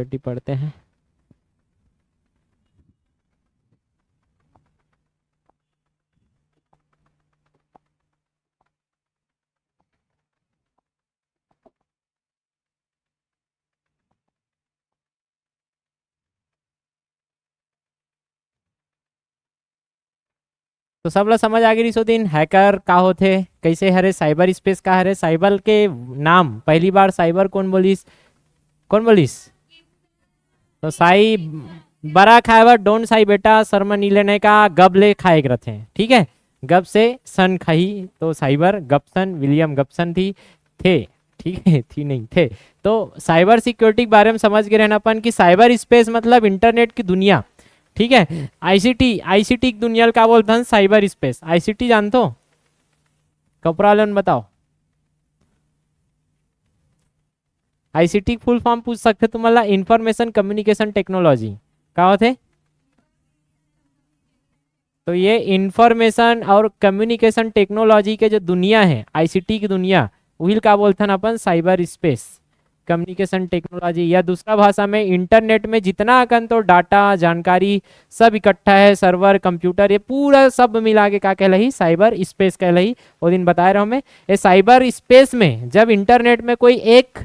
Security पढ़ते हैं। तो सब लोग समझ आ गई रिसोदीन हैकर का होते कैसे हरे साइबर स्पेस का हरे साइबर के नाम पहली बार साइबर कौन बोलिस तो साई बड़ा खाएवर डोंट साई बेटा शर्मा नी लेने का गब ले खाए रथे ठीक है। गब से सन खाई तो साइबर गबसन विलियम गबसन थी थे ठीक है थी नहीं थे। तो साइबर सिक्योरिटी के बारे में समझ के रहना अपन कि साइबर स्पेस मतलब इंटरनेट की दुनिया ठीक है। आईसीटी की दुनिया का बोलते हैं साइबर स्पेस। आईसीटी जानते हो कपड़ा वाले बताओ। आईसीटी फुल फॉर्म पूछ सकते तुम्हाला इंफॉर्मेशन कम्युनिकेशन टेक्नोलॉजी का होते। तो ये इंफॉर्मेशन और कम्युनिकेशन टेक्नोलॉजी के जो दुनिया है आईसीटी की दुनिया वही का बोलते हैं अपन साइबर स्पेस कम्युनिकेशन टेक्नोलॉजी या दूसरा भाषा में इंटरनेट में जितना अकन तो डाटा जानकारी सब इकट्ठा है सर्वर कंप्यूटर ये पूरा सब मिला के क्या कहलाई साइबर स्पेस कहलाई। वो दिन बताया रहा हूँ मैं ये साइबर स्पेस में जब इंटरनेट में कोई एक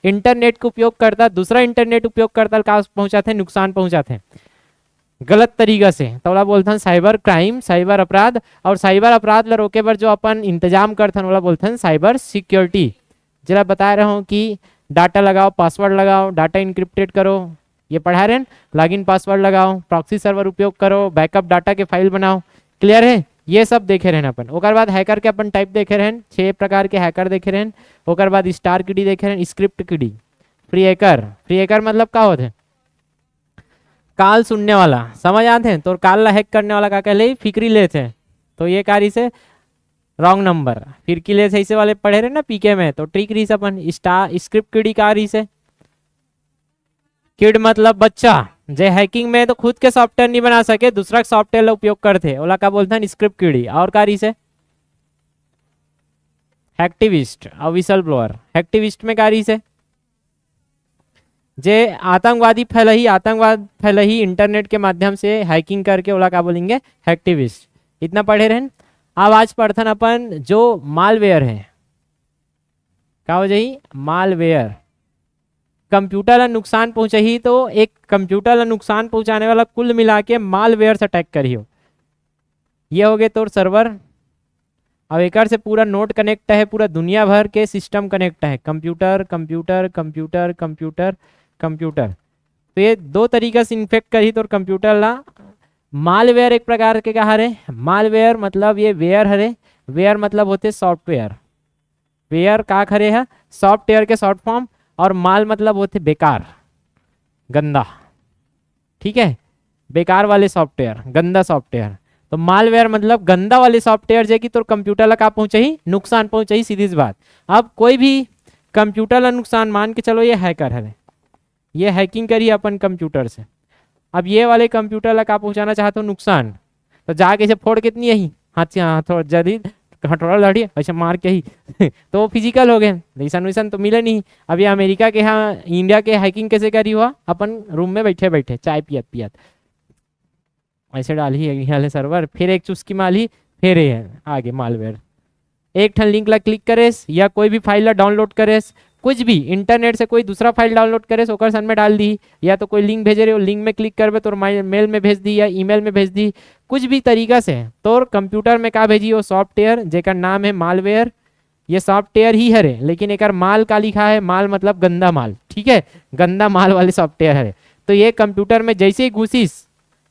इंटरनेट का उपयोग करता दूसरा इंटरनेट उपयोग करता का पहुंचाते नुकसान पहुंचाते गलत तरीका से तो बोला बोलते हैं साइबर क्राइम साइबर अपराध। और साइबर अपराध ला रोके पर जो अपन इंतजाम करते हैं बोला बोलते हैं साइबर सिक्योरिटी। जरा बता रहा हूँ कि डाटा लगाओ पासवर्ड लगाओ डाटा इंक्रिप्टेड करो ये पढ़ा रहे हैं लॉगिन पासवर्ड लगाओ प्रॉक्सी सर्वर उपयोग करो बैकअप डाटा के फाइल बनाओ क्लियर है। ये सब देखे रहन अपन। ओकर बाद हैकर के अपन टाइप देखे रहन 6 प्रकार के हैकर देखे रहन। ओकर बाद स्टार कीडी देखे रहन स्क्रिप्ट कीडी फ्री हैकर मतलब का होते काल सुनने वाला समझ आते हैं तो काल ला हैक करने वाला का कहले फिक्री लेते हैं। तो ये कारी से रॉन्ग नंबर फिर किले से ऐसे वाले पढ़े रहे ना पीके में तो ट्रिक रही अपन स्टार स्क्रिप्ट कीड़ी का रही से किड मतलब बच्चा जे हैकिंग में तो खुद के सॉफ्टवेयर नहीं बना सके दूसरा सॉफ्टवेयर उपयोग करते ओला का बोलते हैं स्क्रिप्ट कीड़ी। और का रही से हैक्टिविस्ट और विसल ब्लोअर। हैक्टिविस्ट में का रही से जे आतंकवाद फैलही इंटरनेट के माध्यम से हैकिंग करके ओला का बोलेंगे हैक्टिविस्ट। इतना पढ़े रहन। अब आज पढ़थन अपन जो मालवेयर है का हो जाई मालवेयर कंप्यूटर ला नुकसान पहुंचाही तो एक कंप्यूटर ला नुकसान पहुंचाने वाला कुल मिला के मालवेयर से अटैक करियो। ये हो गए तोर सर्वर। अब एक से पूरा नोड कनेक्ट है पूरा दुनिया भर के सिस्टम कनेक्ट है computer computer computer computer computer. तो ये दो तरीका से इन्फेक्ट करी तो कंप्यूटर ला। मालवेयर एक प्रकार के क्या हरे मालवेयर मतलब ये वेयर हरे वेयर मतलब होते सॉफ्टवेयर वेयर का खरे है सॉफ्टवेयर के शॉर्ट फॉर्म और माल मतलब होते बेकार गंदा ठीक है बेकार वाले सॉफ्टवेयर गंदा सॉफ्टवेयर। तो मालवेयर मतलब गंदा वाले सॉफ्टवेयर जे की तो कंप्यूटर ला का पहुंचाई नुकसान पहुंचाई सीधी सी बात। अब कोई भी कंप्यूटर ला नुकसान मान के चलो ये हैकर है ये हैकिंग करी अपन कंप्यूटर से। अब ये वाले कंप्यूटर ला का पहुंचाना चाहते हो नुकसान तो जाके इसे फोड़ कितनी यही हाथ से हाथ जल्दी हथौड़ा लड़ी ऐसे मार के ही तो वो फिजिकल हो गए वैसन वैसन तो मिले नहीं। अब ये अमेरिका के यहाँ इंडिया के हैकिंग कैसे करी हुआ अपन रूम में बैठे बैठे चाय पियत पियत ऐसे डाली सर्वर फिर एक चुस्की माली फिर आगे मालवेयर एक ठन लिंक ला क्लिक करेस या कोई भी फाइल ला डाउनलोड करेस कुछ भी इंटरनेट से कोई दूसरा फाइल डाउनलोड करे ओकर सन में डाल दी या तो कोई लिंक भेजे रहे लिंक में क्लिक करबे तो मेल में भेज दी या ईमेल में भेज दी कुछ भी तरीका से तो कंप्यूटर में का भेजी वो सॉफ्टवेयर जेकर नाम है मालवेयर। ये सॉफ्टवेयर ही है लेकिन एक माल का लिखा है माल मतलब गंदा माल ठीक है गंदा माल वाले सॉफ्टवेयर है। तो ये कंप्यूटर में जैसे ही घुसीस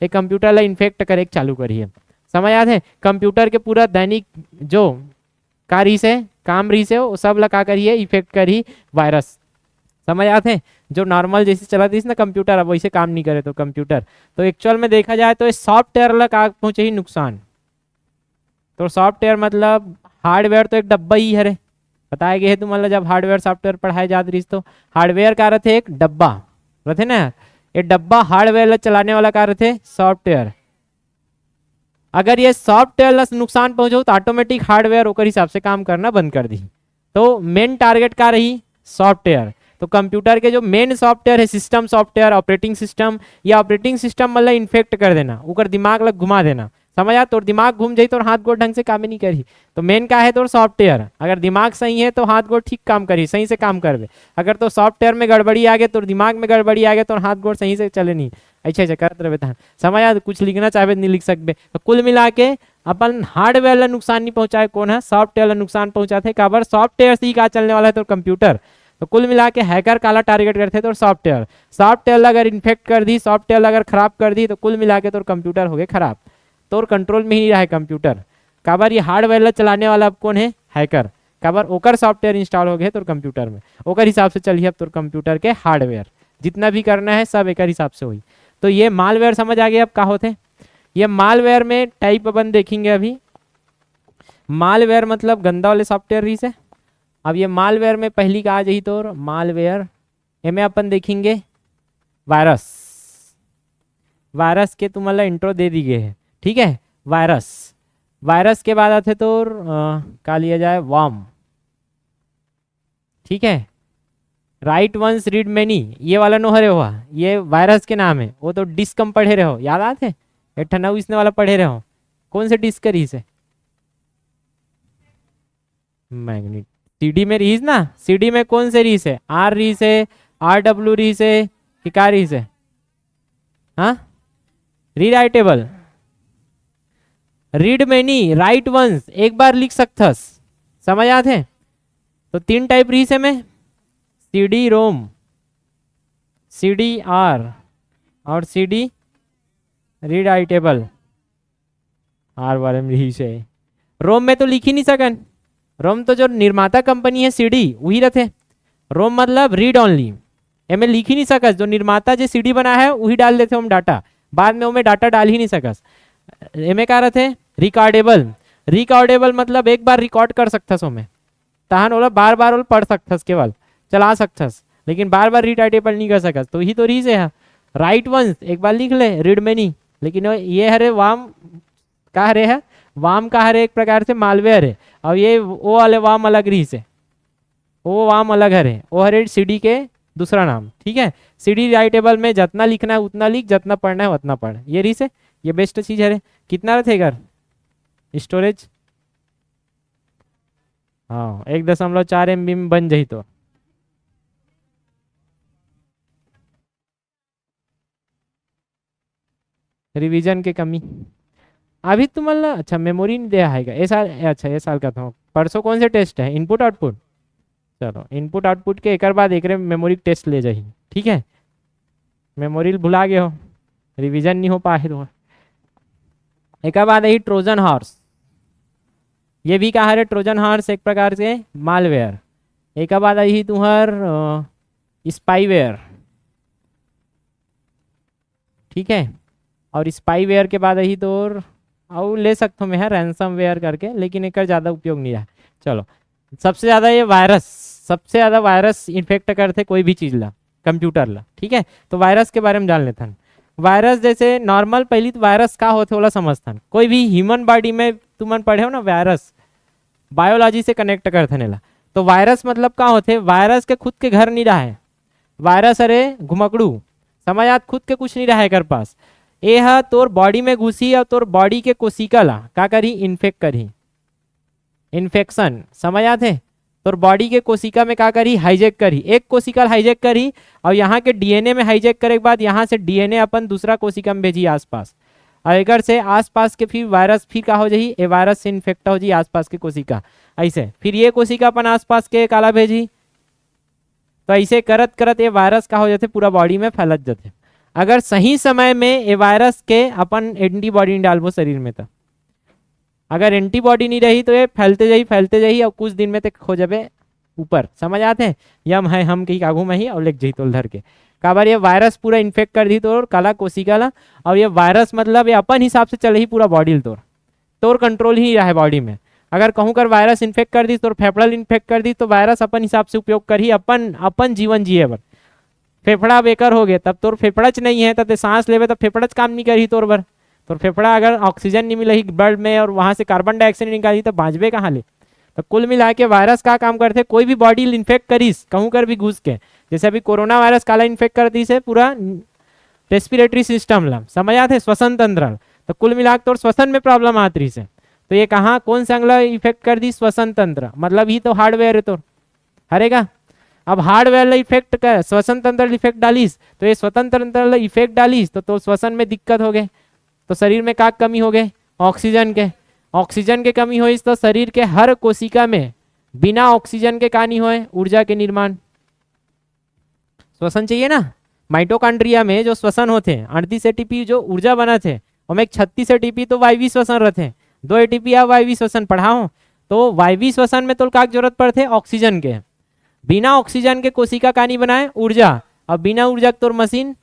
ये कंप्यूटर ला इन्फेक्ट करे चालू करिए। समझ याद है कंप्यूटर के पूरा दैनिक जो कार्य से काम रही से वो सब लगा करिए इफेक्ट करी वायरस। समझ आते हैं जो नॉर्मल जैसे चला थी ना कंप्यूटर अब वैसे काम नहीं करे तो कंप्यूटर तो एक्चुअल में देखा जाए तो सॉफ्टवेयर लगा पहुंचे ही नुकसान। तो सॉफ्टवेयर मतलब हार्डवेयर तो एक डब्बा ही है बताया गया है तुम्हारा जब हार्डवेयर सॉफ्टवेयर पढ़ाए जाते रही तो हार्डवेयर का रहते एक डब्बा रहते ना ये डब्बा हार्डवेयर चलाने वाला का रहते सॉफ्टवेयर। अगर ये सॉफ्टवेयर नुकसान पहुंचो तो ऑटोमेटिक हार्डवेयर ओकर हिसाब से काम करना बंद कर दी। तो मेन टारगेट का रही सॉफ्टवेयर। तो कंप्यूटर के जो मेन सॉफ्टवेयर है, सिस्टम सॉफ्टवेयर, ऑपरेटिंग सिस्टम, या ऑपरेटिंग सिस्टम मतलब इन्फेक्ट कर देना, ऊपर दिमाग लग घुमा देना, समझ आ, तो दिमाग घूम जाई तो हाथ गोड़ ढंग से काम ही नहीं करी। तो मेन का है तो सॉफ्टवेयर, अगर दिमाग सही है तो हाथ गोड़ ठीक काम करी, सही से काम करवे। अगर तो सॉफ्टवेयर में गड़बड़ी आ गए तो दिमाग में गड़बड़ी आ गए तो हाथ गोड़ सही से चले नहीं, अच्छा अच्छा करते रहे था, समझ आ, कुछ लिखना चाहे नहीं लिख सकते। तो कुल मिला के अपन हार्डवेयर ला नुकसान नहीं पहुंचाए, कौन है, सॉफ्टवेयर ला नुकसान पहुंचाते, काबर सॉफ्टवेयर से ही का चलने वाला है तो कंप्यूटर। तो कुल मिला के हैकर काला टारगेट करते तो सॉफ्टवेयर, सॉफ्टवेयर अगर इन्फेक्ट कर दी, सॉफ्टवेयर अगर खराब कर दी तो कुल मिला के तो कंप्यूटर हो गए खराब, तो कंट्रोल में ही नहीं रहा है कंप्यूटर। काबर ये हार्डवेयर ला चलाने वाला अब कौन है, हैकर। काबर ओकर सॉफ्टवेयर इंस्टॉल हो गए तो कंप्यूटर में, ओकर हिसाब से चलिए अब तो कंप्यूटर के हार्डवेयर जितना भी करना है सब एक हिसाब से हुई। तो ये मालवेयर समझ आ गया अब का होते। ये मालवेयर में टाइप अपन देखेंगे अभी। मालवेयर मतलब गंदा वाले सॉफ्टवेयर रही से। अब ये मालवेयर में पहली का आ जाही तो मालवेयर, इनमें अपन देखेंगे वायरस। वायरस के तुम्हारा इंट्रो दे दी गए है, ठीक है। वायरस, वायरस के बाद आते तो का लिया जाए वर्म, ठीक है। राइट वंस रीड मैनी, ये वाला नो हरे हुआ, ये वायरस के नाम है। वो तो डिस्क हम पढ़े रहे हो, याद आते 98 इसने वाला पढ़े रहे हो, कौन से डिस्क रही से, मैग्नेट सीडी में रीस ना, सीडी में कौन से रीस है, आर रीस है, RW रीस है कि क्या रीस है, हाँ rewritable, read many, write once, एक बार लिख सकथस, समझ आते हैं। तो तीन टाइप रीस है में, CD रोम, CDR और CD रीडाइटेबल। आर वाले में रीस है, रोम में तो लिख ही नहीं सकन, रोम तो जो निर्माता कंपनी है CD वही रहते। रोम मतलब रीड ओनली, एम लिख ही नहीं सकस, जो निर्माता जो CD बना है वही डाल देते हम डाटा, बाद में उनमें डाटा डाल ही नहीं सकस। एम क्या रहते, रिकॉर्डेबल, रिकॉर्डेबल मतलब एक बार रिकॉर्ड कर सकथस ओमे, तहन ओला बार बार ओला पढ़ सकथस, केवल चला सकथस, लेकिन बार बार रीडाइटेबल नहीं कर सकस। तो ही तो रीज है। राइट वंस एक बार लिख ले, रीड मैनी, लेकिन ये हरे वाम का हरे है, वाम का हरे एक प्रकार से मालवेयर है, और ये वो वाले वाम अलग रीस है, वो वाम अलग हरे, वो हरे CD के दूसरा नाम, ठीक है। CD राइटेबल में जितना लिखना है उतना लिख, जितना पढ़ना है उतना पढ़, ये रीस है, ये बेस्ट चीज है। कितना रहेगा स्टोरेज, हाँ 1.4 MB में बन जाही। तो रिवीजन के कमी अभी तुम्हारा, अच्छा मेमोरी नहीं दिया है ये साल, अच्छा ये साल का था, परसों कौन से टेस्ट है, इनपुट आउटपुट, चलो इनपुट आउटपुट के एक बाद एक मेमोरी टेस्ट ले जाइए, ठीक है। मेमोरी भुला गए हो, रिवीजन नहीं हो पाए हो। एक बाद आई ट्रोजन हॉर्स, ये भी कहा है ट्रोजन हॉर्स एक प्रकार से मालवेयर। एक बाद आई तुम्हार स्पाईवेयर, ठीक है। और स्पाईवेयर के बाद आई तो और ले सकता हूँ मैं रैंसम वेयर करके, लेकिन एक ज़्यादा उपयोग नहीं है। चलो सबसे ज़्यादा ये वायरस, सबसे ज़्यादा वायरस इन्फेक्ट करते कोई भी चीज़ ला, कंप्यूटर ला, ठीक है। तो वायरस के बारे में जान लेते हैं। वायरस जैसे नॉर्मल पहली तो वायरस का होते वाला समझता, कोई भी ह्यूमन बॉडी में तुमन पढ़े हो ना वायरस, बायोलॉजी से कनेक्ट करते नेला। तो वायरस मतलब का होते, वायरस के खुद के घर नहीं रहा है, वायरस अरे घुमकड़ू, समझ आत, खुद के कुछ नहीं रहा है कर पास, ये तोर बॉडी में घुसी और तोर बॉडी के कोशिका ला का करी, इन्फेक्ट करी, इन्फेक्शन, समझ आते। तोर बॉडी के कोशिका में का करी, हाईजेक करी, एक कोशिका हाईजेक करी, और यहाँ के DNA में हाईजेक करे के बाद यहाँ से DNA अपन दूसरा कोशिका में भेजी आसपास, और एक से आसपास के फिर वायरस फिर का हो जाही, ये वायरस से इन्फेक्ट हो जाए आसपास के कोशिका, ऐसे फिर ये कोशिका अपन आसपास के काला भेजी। तो ऐसे करत करत ये वायरस का हो जाते पूरा बॉडी में फैलत जाते। अगर सही समय में ये वायरस के अपन एंटीबॉडी नहीं डालबो शरीर में, तो अगर एंटीबॉडी नहीं रही तो ये फैलते जाही और कुछ दिन में तक हो जाए ऊपर, समझ आते हैं। यम है हम कहीं कागू में ही और लेक जही तोल धर के, काबर ये वायरस पूरा इन्फेक्ट कर दी तोर काला कोशिका ला, और ये वायरस मतलब ये अपन हिसाब से चले ही पूरा बॉडी तोर कंट्रोल ही रहा है बॉडी में। अगर कहूँ कर वायरस इन्फेक्ट कर दी तो फेफड़ा इन्फेक्ट कर दी, तो वायरस अपन हिसाब से उपयोग कर ही अपन जीवन जिए बर। फेफड़ा बेकर हो गए तब तोर फेफड़ाच नहीं है, तब सांस लेवे तब फेफड़ाच काम नहीं करी तोर बर। तो फेफड़ा अगर ऑक्सीजन नहीं मिले ब्लड में और वहां से कार्बन डाइऑक्साइड निकाली तो बाँचबे कहाँ ले। तो कुल मिला के वायरस का काम करते, कोई भी बॉडी इन्फेक्ट करीस कहूँ कर भी घुस के, जैसे अभी कोरोना वायरस काला इन्फेक्ट कर दी से पूरा रेस्पिरेटरी सिस्टम ला समझ आते श्वसन तंत्र, तो कुल मिला तो श्वसन में प्रॉब्लम आती रही से, तो ये कहाँ कौन सा अंगला इफेक्ट कर दी श्वसन तंत्र, मतलब ही तो हार्डवेयर है तो हरेगा। अब हार्डवेयर इफेक्ट कर श्वसन तंत्र इफेक्ट डालीस तो ये श्वसन तंत्र इफेक्ट डालीस तो श्वसन में दिक्कत हो गए, तो शरीर में का कमी हो गए ऑक्सीजन के कमी हुई तो शरीर के हर कोशिका में बिना ऑक्सीजन के का नहीं होए ऊर्जा के निर्माण, श्वसन चाहिए ना। माइटोकॉन्ड्रिया में जो श्वसन होते हैं 38 एटीपी जो ऊर्जा बना थे और में 36 एटीपी तो वायवी श्वसन रहते हैं, 2 एटीपी आप वायवी श्वसन पढ़ाओ, तो वायवी श्वसन में तो का जरूरत पड़ते ऑक्सीजन के, बिना ऑक्सीजन के कोशिका का नहीं बनाए ऊर्जा, और बिना ऊर्जा तोर मशीन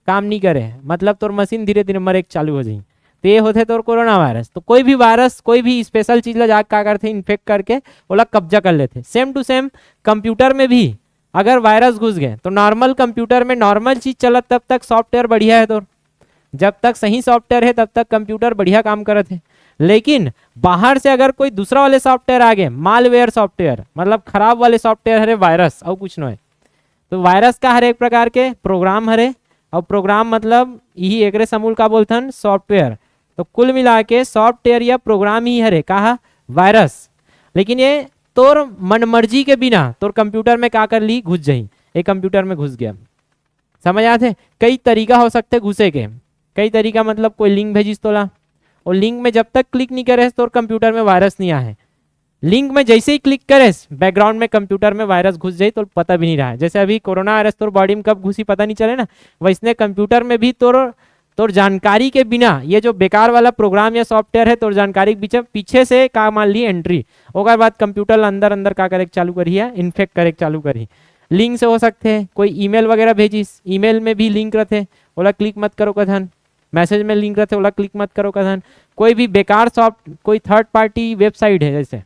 काम नहीं करे, मतलब तोर मशीन धीरे धीरे मरे चालू हो जाए, तो ये होते तोर कोरोना वायरस। तो कोई भी वायरस कोई भी स्पेशल चीज ला जाकर क्या करते इन्फेक्ट करके ओला कब्जा कर लेते। सेम टू सेम कंप्यूटर में भी अगर वायरस घुस गए तो नॉर्मल कंप्यूटर में नॉर्मल चीज चलत तब तक सॉफ्टवेयर बढ़िया है, तो जब तक सही सॉफ्टवेयर है तब तक कंप्यूटर बढ़िया काम करते हैं, लेकिन बाहर से अगर कोई दूसरा वाले सॉफ्टवेयर आ गए मालवेयर सॉफ्टवेयर मतलब खराब वाले सॉफ्टवेयर हरे वायरस और कुछ नहीं, तो वायरस का हर एक प्रकार के प्रोग्राम हरे, और प्रोग्राम मतलब यही एक समूल का बोलते सॉफ्टवेयर, तो कुल मिला के सॉफ्टवेयर या प्रोग्राम ही हरे कहा वायरस। लेकिन ये तोर मन मर्जी के बिना तोर कंप्यूटर में क्या कर ली घुस जाई, एक कंप्यूटर में घुस गया, समझ आते। कई तरीका हो सकते घुसे के, कई तरीका मतलब कोई लिंक भेजिस तोला, और लिंक में जब तक क्लिक नहीं करे तो कंप्यूटर में वायरस नहीं आए, लिंक में जैसे ही क्लिक करे बैकग्राउंड में कंप्यूटर में वायरस घुस जाए तो पता भी नहीं रहा है। जैसे अभी कोरोना वायरस तोर बॉडी में कब घुसी पता नहीं चले ना, वैसने कंप्यूटर में भी तोर जानकारी के बिना ये जो बेकार वाला प्रोग्राम या सॉफ्टवेयर है तोर जानकारी के पीछे से का मान ली एंट्री, ओकर बाद कंप्यूटर अंदर अंदर का करे चालू करी है इन्फेक्ट करे चालू करी। लिंक से हो सकते हैं कोई ईमेल वगैरह भेजिस, ईमेल में भी लिंक रहते ओला क्लिक मत करो कथन, मैसेज में लिंक रहते ओला क्लिक मत करो कथन। कोई भी बेकार कोई थर्ड पार्टी वेबसाइट है, जैसे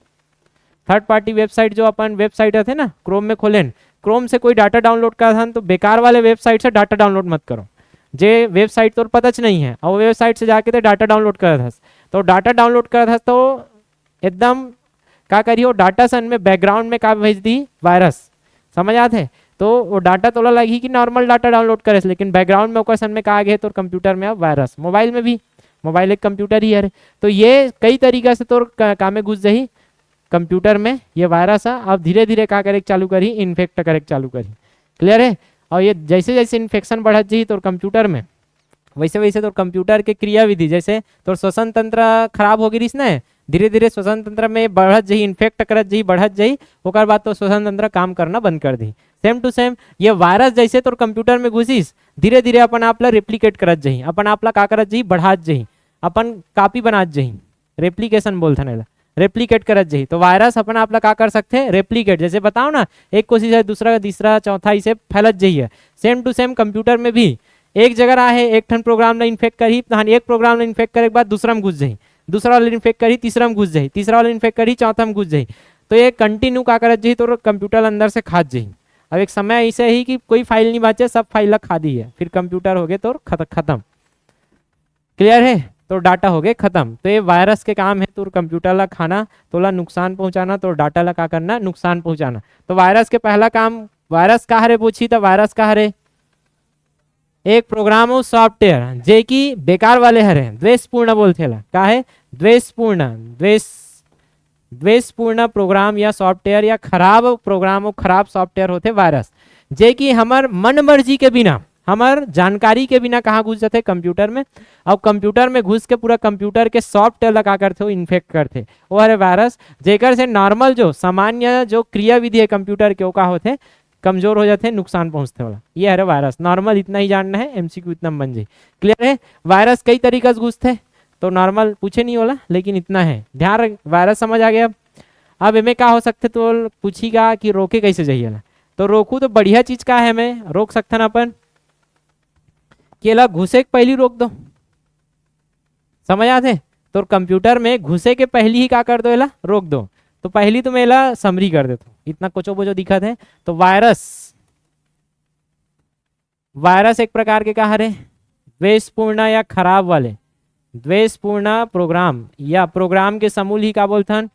थर्ड पार्टी वेबसाइट जो अपन वेबसाइट रहते ना क्रोम में खोलें, क्रोम से कोई डाटा डाउनलोड करा था तो बेकार वाले वेबसाइट से डाटा डाउनलोड मत करो, जे वेबसाइट तो पता नहीं है और वेबसाइट से जाके तो डाटा डाउनलोड करा था, तो डाटा डाउनलोड करा था तो एकदम क्या करिए डाटा सन में बैकग्राउंड में का भेज दी वायरस, समझ आते। तो वो डाटा तोला लगी कि नॉर्मल डाटा डाउनलोड करे, लेकिन बैकग्राउंड में सन में कहा गया तो कंप्यूटर में अब वायरस, मोबाइल में भी, मोबाइल एक कंप्यूटर ही है, तो ये कई तरीका से तो काम में घुस जाही कंप्यूटर में ये वायरस है। अब धीरे धीरे क्या करे चालू करी इन्फेक्ट करे चालू करी, क्लियर है। और ये जैसे जैसे इन्फेक्शन बढ़त जाही तो कंप्यूटर में वैसे वैसे तो कंप्यूटर के क्रियाविधि जैसे तो श्वसन तंत्र खराब हो गई ना, धीरे धीरे श्वसन तंत्र में बढ़त जाही इन्फेक्ट करत जाही बढ़त जाही, ओकर बाद तो श्वसन तंत्र काम करना बंद कर दी। सेम टू सेम ये वायरस जैसे तो कंप्यूटर में घुसीस धीरे धीरे अपन आप ला रेप्लिकेट करत जाही, अपन आप ला का करत जाही बढ़ात जाही, अपन कॉपी बनात जाही, रेप्लिकेशन बोलते हैं रेप्लिकेट करत जाही। तो वायरस अपन आप ला का कर सकते हैं रेप्लिकेट, जैसे बताओ ना एक कोशिश है दूसरा तीसरा चौथा इसे फैलत जाइए। सेम टू सेम कंप्यूटर में भी एक जगह रहा है एक ठन प्रोग्राम ने इन्फेक्ट करी, एक प्रोग्राम ने इन्फेक्ट करे के बाद दूसरा में घुस जाही, दूसरा वाले इन्फेक्ट करी तीसरा में घुस जाही, तीसरा वाले इन्फेक्ट करी चौथा में घुस जाही, तो ये कंटिन्यू का करत जाही तो कंप्यूटर अंदर से खात जाही। अब एक समय ऐसे ही कि कोई फाइल नहीं बचे सब फाइल खा दी है, फिर कंप्यूटर हो गए तो खत्म, क्लियर है, तो डाटा हो गए खत्म। तो ये वायरस के काम है तो कंप्यूटर ला खाना तोला नुकसान पहुंचाना, तो डाटा ला का करना नुकसान पहुंचाना। तो वायरस के पहला काम वायरस का हरे पूछी तो वायरस का हरे एक प्रोग्राम हो सॉफ्टवेयर जे की बेकार वाले हरे द्वेषपूर्ण बोलते ला का है द्वेषपूर्ण प्रोग्राम या सॉफ्टवेयर या खराब प्रोग्राम हो खराब सॉफ्टवेयर होते वायरस, जे की हमार मन मर्जी के बिना हमार जानकारी के बिना कहाँ घुस जाते कंप्यूटर में, और कंप्यूटर में घुस के पूरा कंप्यूटर के सॉफ्टवेयर लगा करते हो इन्फेक्ट करते वो हरे वायरस, जेकर से नॉर्मल जो सामान्य जो क्रियाविधि है कंप्यूटर के वो का होते कमजोर हो जाते नुकसान पहुंचते वाला, ये हरे वायरस। नॉर्मल इतना ही जानना है, एमसीक्यू इतना बन जाए, क्लियर है। वायरस कई तरीके से घुसते तो नॉर्मल पूछे नहीं होला, लेकिन इतना है ध्यान रख, वायरस समझ आ गया। अब इनमें क्या हो सकते तो पूछीगा कि रोके कैसे जाइए, तो रोकू तो बढ़िया चीज का है, मैं रोक सकते ना अपन केला घुसे के पहली रोक दो, समझ आते। तो कंप्यूटर में घुसे के पहली ही क्या कर दो एला रोक दो, तो पहली तो मैं एला समरी कर देता हूँ, इतना कोचो बोचो दिखत है। तो वायरस एक प्रकार के कहा रहे द्वेषपूर्ण या खराब वाले द्वेषपूर्ण प्रोग्राम या प्रोग्राम के समूल ही का बोलते हैं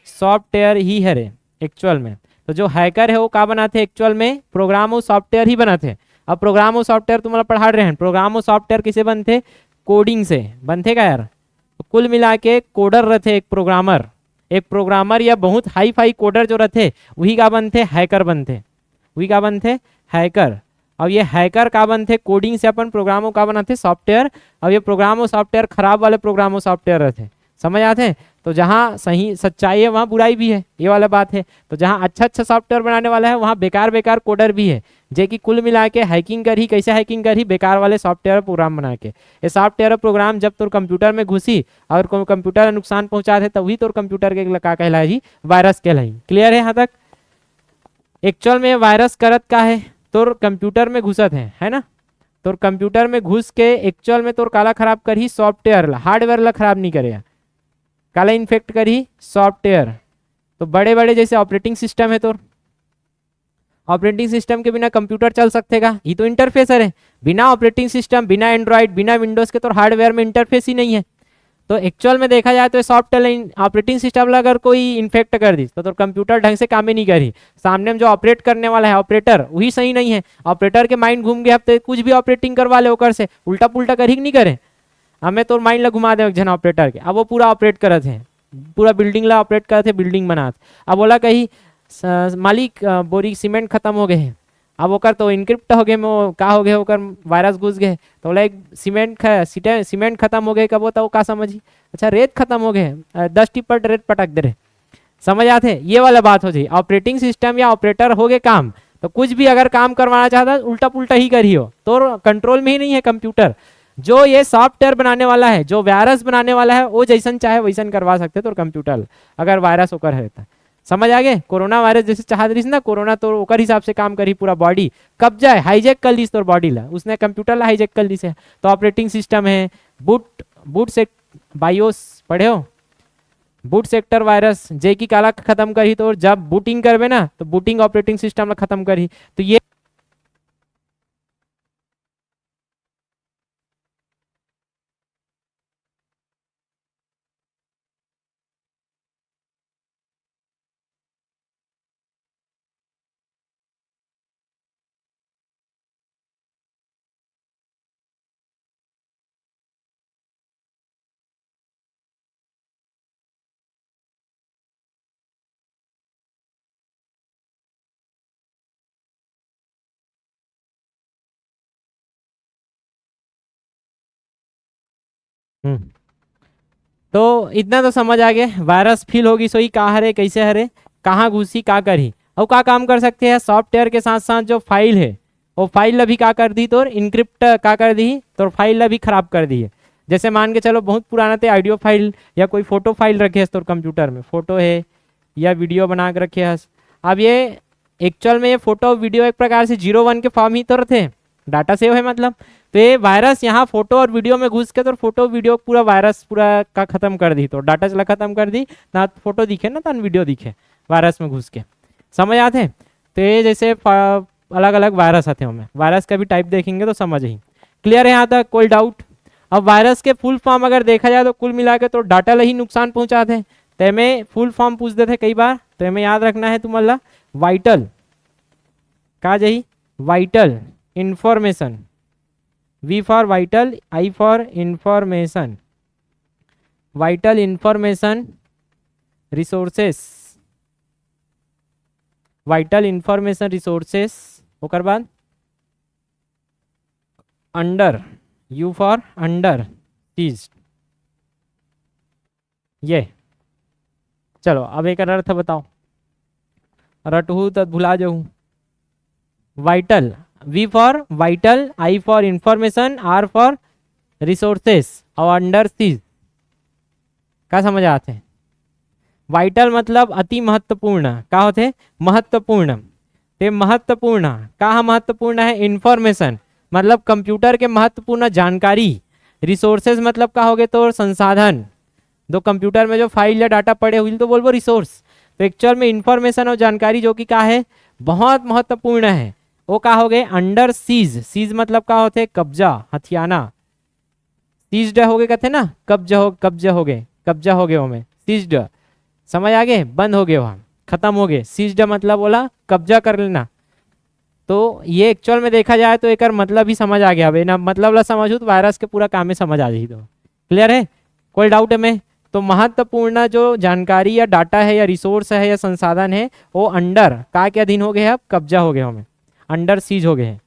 सॉफ्टवेयर ही हरे एक्चुअल में। तो जो हैकर है वो क्या बनाते एक्चुअल में, प्रोग्राम और सॉफ्टवेयर ही बनाते। अब प्रोग्राम और सॉफ्टवेयर तुम्हारा पढ़ा रहे हैं, प्रोग्राम और सॉफ्टवेयर किसे बनते, कोडिंग से बनते का यार। तो कुल मिला के कोडर रहते, एक प्रोग्रामर या बहुत हाई फाई कोडर जो रहते वही का बनते, हैकर बनते, वही का बनते हैकर। अब ये हैकर का बनते कोडिंग से अपन प्रोग्रामों का बनाते सॉफ्टवेयर। अब ये प्रोग्राम और सॉफ्टवेयर खराब वाले प्रोग्राम और सॉफ्टवेयर रहते, समझ आते हैं। तो जहाँ सही सच्चाई है वहाँ बुराई भी है, ये वाला बात है। तो जहाँ अच्छा सॉफ्टवेयर बनाने वाला है वहाँ बेकार कोडर भी है, जे कि कुल मिला के हैकिंग कर ही, कैसे हैकिंग कर ही, बेकार वाले सॉफ्टवेयर प्रोग्राम बना के। ये सॉफ्टवेयर प्रोग्राम जब तोर कंप्यूटर में घुसी और कंप्यूटर नुकसान पहुंचा दे तभी तोर कंप्यूटर के का कहलाई जी, वायरस कहलाई। क्लियर है यहाँ तक। एक्चुअल में वायरस करत का है, तोर कंप्यूटर में घुसत है ना। तोर कंप्यूटर में घुस के एक्चुअल में तोर काला खराब कर ही, सॉफ्टवेयर ला, हार्डवेयर ला खराब नहीं करेगा, काला इन्फेक्ट कर ही सॉफ्टवेयर। तो बड़े बड़े जैसे ऑपरेटिंग सिस्टम है, तो ऑपरेटिंग सिस्टम के बिना कंप्यूटर चल सकते का, ये तो इंटरफेसर है। बिना ऑपरेटिंग सिस्टम, बिना एंड्रॉइड, बिना विंडोज के तो हार्डवेयर में इंटरफेस ही नहीं है। तो एक्चुअल में देखा जाए तो सॉफ्टवेयर ऑपरेटिंग सिस्टम अगर कोई इन्फेक्ट कर दी तो कंप्यूटर ढंग से काम ही नहीं करी। सामने में जो ऑपरेट करने वाला है ऑपरेटर वही सही नहीं है, ऑपरेटर के माइंड घूम गया, अब तो कुछ भी ऑपरेटिंग करवा ले ओकर से, उल्टा पुल्टा कर ही नहीं करे। हमें तो माइंड ला घुमा दे जन ऑपरेटर के, अब वो पूरा ऑपरेट करत है, पूरा बिल्डिंग ला ऑपरेट करते, बिल्डिंग बनात। अब बोला कहीं मालिक बोरी सीमेंट खत्म हो गए हैं, अब ओकर तो इनक्रिप्ट हो गए, का हो गए ओकर वायरस घुस गए। तो बोला एक सीमेंट खत्म हो गए, कब होता वो का समझी, अच्छा रेत खत्म हो गए, 10 टिप्पट रेत पटक दे रहे, समझ आते। ये वाला बात हो जाए। ऑपरेटिंग सिस्टम या ऑपरेटर हो गए काम, तो कुछ भी अगर काम करवाना चाहता उल्टा पुल्टा ही करियो, तो कंट्रोल में ही नहीं है कंप्यूटर। जो ये सॉफ्टवेयर बनाने वाला है, जो वायरस बनाने वाला है, वो जैसन चाहे वैसन करवा सकते तो कंप्यूटर अगर वायरस होकर है तो। समझ आ गए। कोरोना वायरस जैसे चाह रही ना, कोरोना तो ओकर हिसाब से काम करी, पूरा बॉडी कब्जा है, हाईजेक कर ली तोर बॉडी ला, उसने कंप्यूटर ला हाईजेक कर ली से। तो ऑपरेटिंग सिस्टम है, बूट से बायोस पढ़े हो, बूट सेक्टर वायरस जे की काला खत्म करी, तो जब बूटिंग करवे ना तो बूटिंग ऑपरेटिंग सिस्टम ला खत्म करी। तो ये तो इतना तो समझ आ गया, वायरस फील होगी सोई का हरे, कैसे हरे, कहाँ घुसी, का करी और का काम कर सकते हैं। सॉफ्टवेयर के साथ साथ जो फाइल है वो फाइल ला भी का कर दी, तो इनक्रिप्ट का कर दी, तो फाइल ला भी खराब कर दी है। जैसे मान के चलो बहुत पुराना थे ऑडियो फाइल या कोई फोटो फाइल रखे है तो कंप्यूटर में, फोटो है या वीडियो बना के रखे है। अब ये एक्चुअल में ये फोटो वीडियो एक प्रकार से 0-1 के फॉर्म ही तो थे, डाटा सेव है मतलब। तो ये वायरस यहाँ फोटो और वीडियो में घुस के तो फोटो वीडियो पूरा वायरस पूरा का खत्म कर दी, तो डाटा चला खत्म कर दी ना, फोटो दिखे ना तो वीडियो दिखे वायरस में घुस के, समझ आते हैं। तो ये जैसे अलग अलग वायरस आते हैं, हमें वायरस का भी टाइप देखेंगे तो समझ ही क्लियर है यहाँ तक, कोई डाउट। अब वायरस के फुल फॉर्म अगर देखा जाए तो कुल मिला के तो डाटा ला ही नुकसान पहुंचाते हैं। तो हमें फुल फॉर्म पूछ देते कई बार, तो हमें याद रखना है तुम्हारा वाइटल का जही, vital information, V for vital, I for information, vital information resources, vital information resources. ओकर बाद under, U for under seized. ये चलो अब एक अर्थ बताओ, रटहू तो भुला जाऊँ। Vital, V for vital, I for information, R for resources और अंडर सीज। क्या समझ आते हैं। वाइटल मतलब अति महत्वपूर्ण, का होते महत्वपूर्ण, ते महत्वपूर्ण का महत्वपूर्ण है, इंफॉर्मेशन मतलब कंप्यूटर के महत्वपूर्ण जानकारी, रिसोर्सेज मतलब का हो गए तो संसाधन, दो कंप्यूटर में जो फाइल या डाटा पड़े हुए तो बोलबो रिसोर्स। तो एक्चुअल में इंफॉर्मेशन और जानकारी जो कि का है बहुत महत्वपूर्ण है, वो का हो गए अंडर सीज। सीज मतलब का होते कब्जा, हथियाना, सीज्ड हो गए कहते ना, कब्जा हो गए, कब्जा हो गए हमें सीज्ड, समझ आ गए, बंद हो गए वहाँ। खत्म हो गए। सीज्ड मतलब बोला कब्जा कर लेना। तो ये एक्चुअल में देखा जाए तो एक मतलब ही समझ आ गया भाई ना, मतलब ला समझू तो वायरस के पूरा काम में समझ आ जाए। तो क्लियर है, कोई डाउट है में? तो महत्वपूर्ण जो जानकारी या डाटा है या रिसोर्स है या संसाधन है वो अंडर का के अधीन हो गए हैं, अब कब्जा हो गए हमें, अंडर सीज हो गए हैं।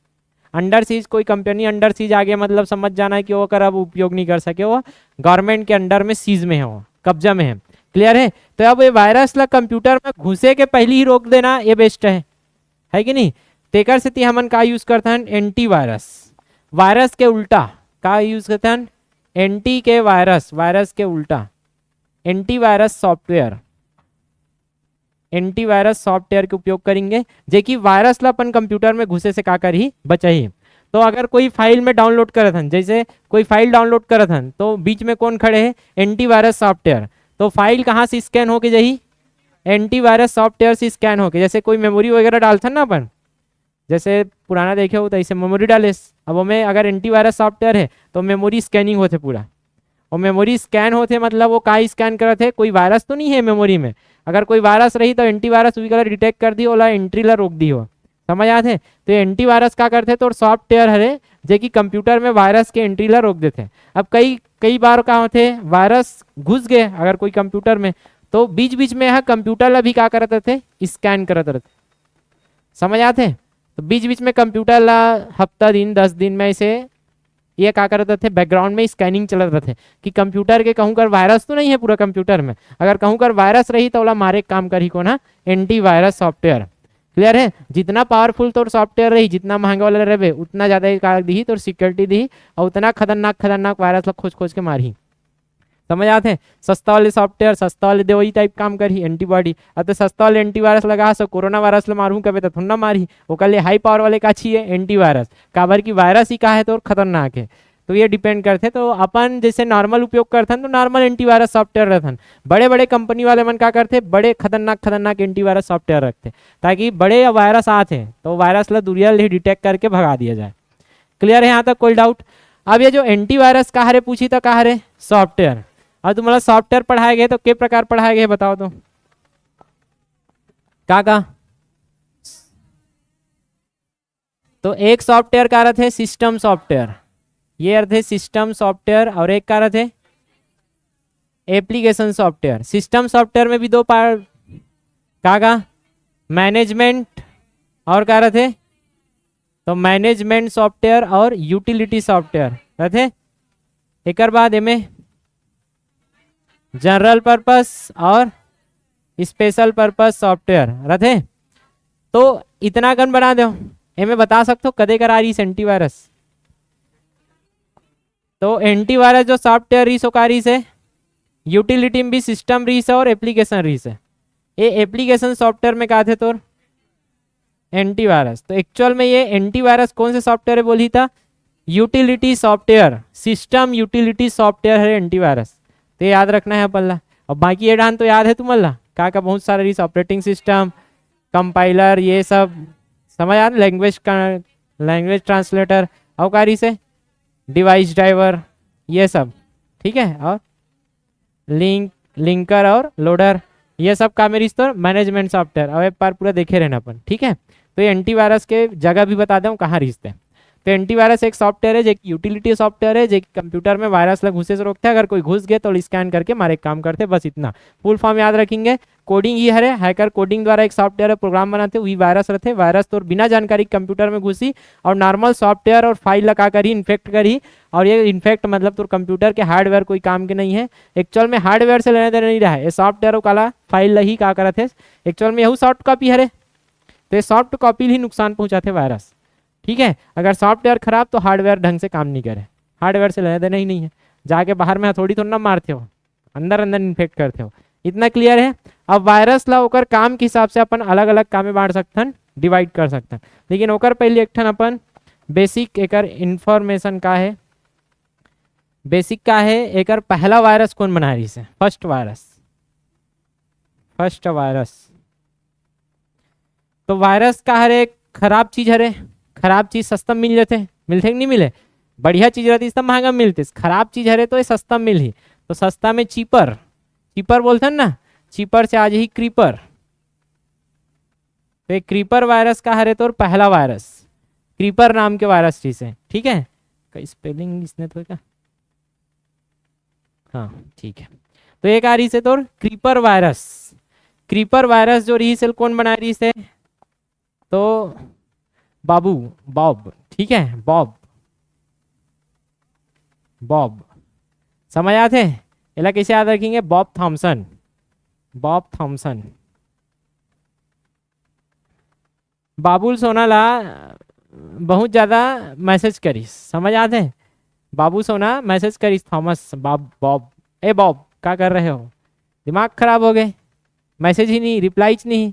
अंडर सीज, कोई कंपनी अंडर सीज आ गया मतलब समझ जाना है कि वो कर अब उपयोग नहीं कर सके, वो गवर्नमेंट के अंडर में सीज में है, वो कब्जा में है। क्लियर है? तो अब ये वायरस ला कंप्यूटर में घुसे के पहले ही रोक देना ये बेस्ट है कि नहीं? तेकर से हमन का यूज करते हैं एंटीवायरस। वायरस के उल्टा का यूज करते हैं? एंटी के वायरस, वायरस के उल्टा एंटीवायरस सॉफ्टवेयर। एंटीवायरस सॉफ्टवेयर के उपयोग करेंगे जे कि वायरस ला अपन कंप्यूटर में घुसे से का कर ही बचाई। तो अगर कोई फाइल में डाउनलोड करत हन, जैसे कोई फाइल डाउनलोड करत हन तो बीच में कौन खड़े हैं? Antivirus software. तो फाइल कहाँ से स्कैन होके जाही? एंटीवायरस सॉफ्टवेयर से स्कैन होके। जैसे कोई मेमोरी वगैरह डालते ना अपन, जैसे पुराना देखे हो तो ऐसे मेमोरी डाले, अब हमें अगर एंटीवायरस सॉफ्टवेयर है तो मेमोरी स्कैनिंग होते पूरा, और मेमोरी स्कैन होते मतलब वो का स्कैन करते हैं, कोई वायरस तो नहीं है मेमोरी में। अगर कोई वायरस रही तो एंटीवायरस वगैरह डिटेक्ट कर दी, ओला एंट्री ला रोक दी हो। समझ आते? तो एंटीवायरस का करते तो सॉफ्टवेयर है जो कि कंप्यूटर में वायरस के एंट्री ला रोक देते हैं। अब कई बार क्या होते, वायरस घुस गए अगर कोई कंप्यूटर में तो बीच बीच में यह कंप्यूटर ला भी क्या करते थे? स्कैन करते रहते। समझ आते? तो बीच बीच में कंप्यूटर ला हफ्ता दिन 10 दिन में ऐसे ये क्या करते थे? बैकग्राउंड में स्कैनिंग चलत रहते कि कंप्यूटर के कहूँ कर वायरस तो नहीं है पूरा कंप्यूटर में, अगर कहूँ कर वायरस रही तो ओला मारे काम करी को ना एंटीवायरस सॉफ्टवेयर। क्लियर है? जितना पावरफुल तोर सॉफ्टवेयर रही, जितना महंगा वाला रहे, उतना ज्यादा दी तो सिक्योरिटी दी और उतना खतरनाक वायरस ला खोज खोज के मारी। समझ आते? सस्ता वाले सॉफ्टवेयर सस्ता वाले दे वही टाइप काम करी एंटीबॉडी। अब तो सस्ता वाले एंटीवायरस लगा सो कोरोना वायरस ला मारू कभी तो थोड़ा मारी, वो लिए हाई पावर वाले का चाहिए एंटीवायरस, काबर की वायरस ही का है तो खतरनाक है। तो ये डिपेंड करते। तो अपन जैसे नॉर्मल उपयोग करते हैं तो नॉर्मल एंटीवायरस सॉफ्टवेयर रहते हैं। बड़े बड़े कंपनी वाले मन क्या करते? बड़े खतरनाक एंटीवायरस सॉफ्टवेयर रखते ताकि बड़े वायरस आते तो वायरस ला दूरिया डिटेक्ट करके भगा दिया जाए। क्लियर है यहाँ तक? कोई डाउट? अब ये जो एंटीवायरस कहा रे पूछी तो कहा रे सॉफ्टवेयर। अब तुम्हारा सॉफ्टवेयर पढ़ाए गए तो के प्रकार पढ़ाए गए बताओ तो का? तो एक सॉफ्टवेयर का अर्थ है सिस्टम सॉफ्टवेयर, ये अर्थ है सिस्टम सॉफ्टवेयर, और एक का अर्थ है एप्लीकेशन सॉफ्टवेयर। सिस्टम सॉफ्टवेयर में भी दो पार्ट का मैनेजमेंट और का अर्थ है तो मैनेजमेंट सॉफ्टवेयर और यूटिलिटी सॉफ्टवेयर रहते। एक बाद में जनरल पर्पस और स्पेशल पर्पस सॉफ्टवेयर रहते। तो इतना गन बना दो मैं बता सकते हो कदे करा रही एंटीवायरस। तो एंटीवायरस जो सॉफ्टवेयर रही सो कारी से यूटिलिटी में भी सिस्टम रही से और एप्लीकेशन रही से। ये एप्लीकेशन सॉफ्टवेयर में कहा थे तो एंटीवायरस। तो एक्चुअल में ये एंटीवायरस कौन से सॉफ्टवेयर बोली था? Utility software, system utility software है एंटीवायरस। तो याद रखना है पल्ला। और बाकी ये डान तो याद है तुम्हारा का बहुत सारा रही, ऑपरेटिंग सिस्टम, कंपाइलर, ये सब समझ आ रहा, लैंग्वेज ट्रांसलेटर अवकारी से डिवाइस ड्राइवर ये सब। ठीक है? और लिंकर और लोडर ये सब का मेरी तो मैनेजमेंट सॉफ्टवेयर। अब एक बार पूरा देखे रहना अपन। ठीक है? तो ये एंटीवायरस के जगह भी बता दूँ कहाँ रिश्ते। तो एंटीवायरस एक सॉफ्टवेयर है जो यूटिलिटी सॉफ्टवेयर है जो कंप्यूटर में वायरस लग घुसे से रोकते हैं। अगर कोई घुस गए तो स्कैन करके हमारे काम करते हैं, बस इतना। फुल फॉर्म याद रखेंगे। कोडिंग ही है, हैकर कोडिंग द्वारा एक सॉफ्टवेयर प्रोग्राम बनाते वही वायरस रहते। वायरस तो बिना जानकारी कंप्यूटर में घुसी और नॉर्मल सॉफ्टवेयर और फाइल लगा कर ही इन्फेक्ट करी। और ये इन्फेक्ट मतलब तो कंप्यूटर के हार्डवेयर कोई काम के नहीं है। एक्चुअल में हार्डवेयर से लेने देने नहीं रहा है, ये सॉफ्टवेयर काला फाइल ही का करते। एक्चुअल में यही सॉफ्ट कॉपी है, तो ये सॉफ्ट कॉपी ही नुकसान पहुंचाते वायरस। ठीक है? अगर सॉफ्टवेयर खराब तो हार्डवेयर ढंग से काम नहीं करे, हार्डवेयर से लेने देना ही नहीं है। जाके बाहर में हथौड़ी थोड़ा ना मारते हो, अंदर अंदर इन्फेक्ट करते हो। इतना क्लियर है? अब वायरस ला ओकर काम के हिसाब से अपन अलग अलग काम में बांट सकते हैं, डिवाइड कर सकते हैं। लेकिन ओकर पहले एक ठन अपन बेसिक एकर इंफॉर्मेशन का है, बेसिक का है एकर पहला वायरस कौन बना रही से? First virus. तो वायरस का हर एक खराब चीज हरे, खराब चीज सस्ता मिल जाते, मिलते कि नहीं मिले? बढ़िया चीज रहती सब महंगा मिलते, खराब चीज हरे तो ये सस्ता मिल ही। तो सस्ता में चीपर बोलते हैं ना, चीपर से आज ही क्रीपर। तो एक क्रीपर वायरस का हरे तो पहला वायरस क्रीपर नाम के वायरस थी से, ठीक है। कई स्पेलिंग इसने तो क्या, हाँ ठीक है। तो एक आ रही से तो क्रीपर वायरस, क्रीपर वायरस जो रही सेल कौन बना रही से, तो बाबू बॉब, ठीक है, बॉब, बॉब समझ आते हैं। इला कैसे याद रखेंगे, बॉब थॉमसन, बॉब थॉमसन। बाबुल सोनाला बहुत ज़्यादा मैसेज करीस, समझ आते हैं। बाबू सोना मैसेज करीस थॉमस बॉब, बॉब ए बॉब क्या कर रहे हो, दिमाग खराब हो गए, मैसेज ही नहीं, रिप्लाईच नहीं,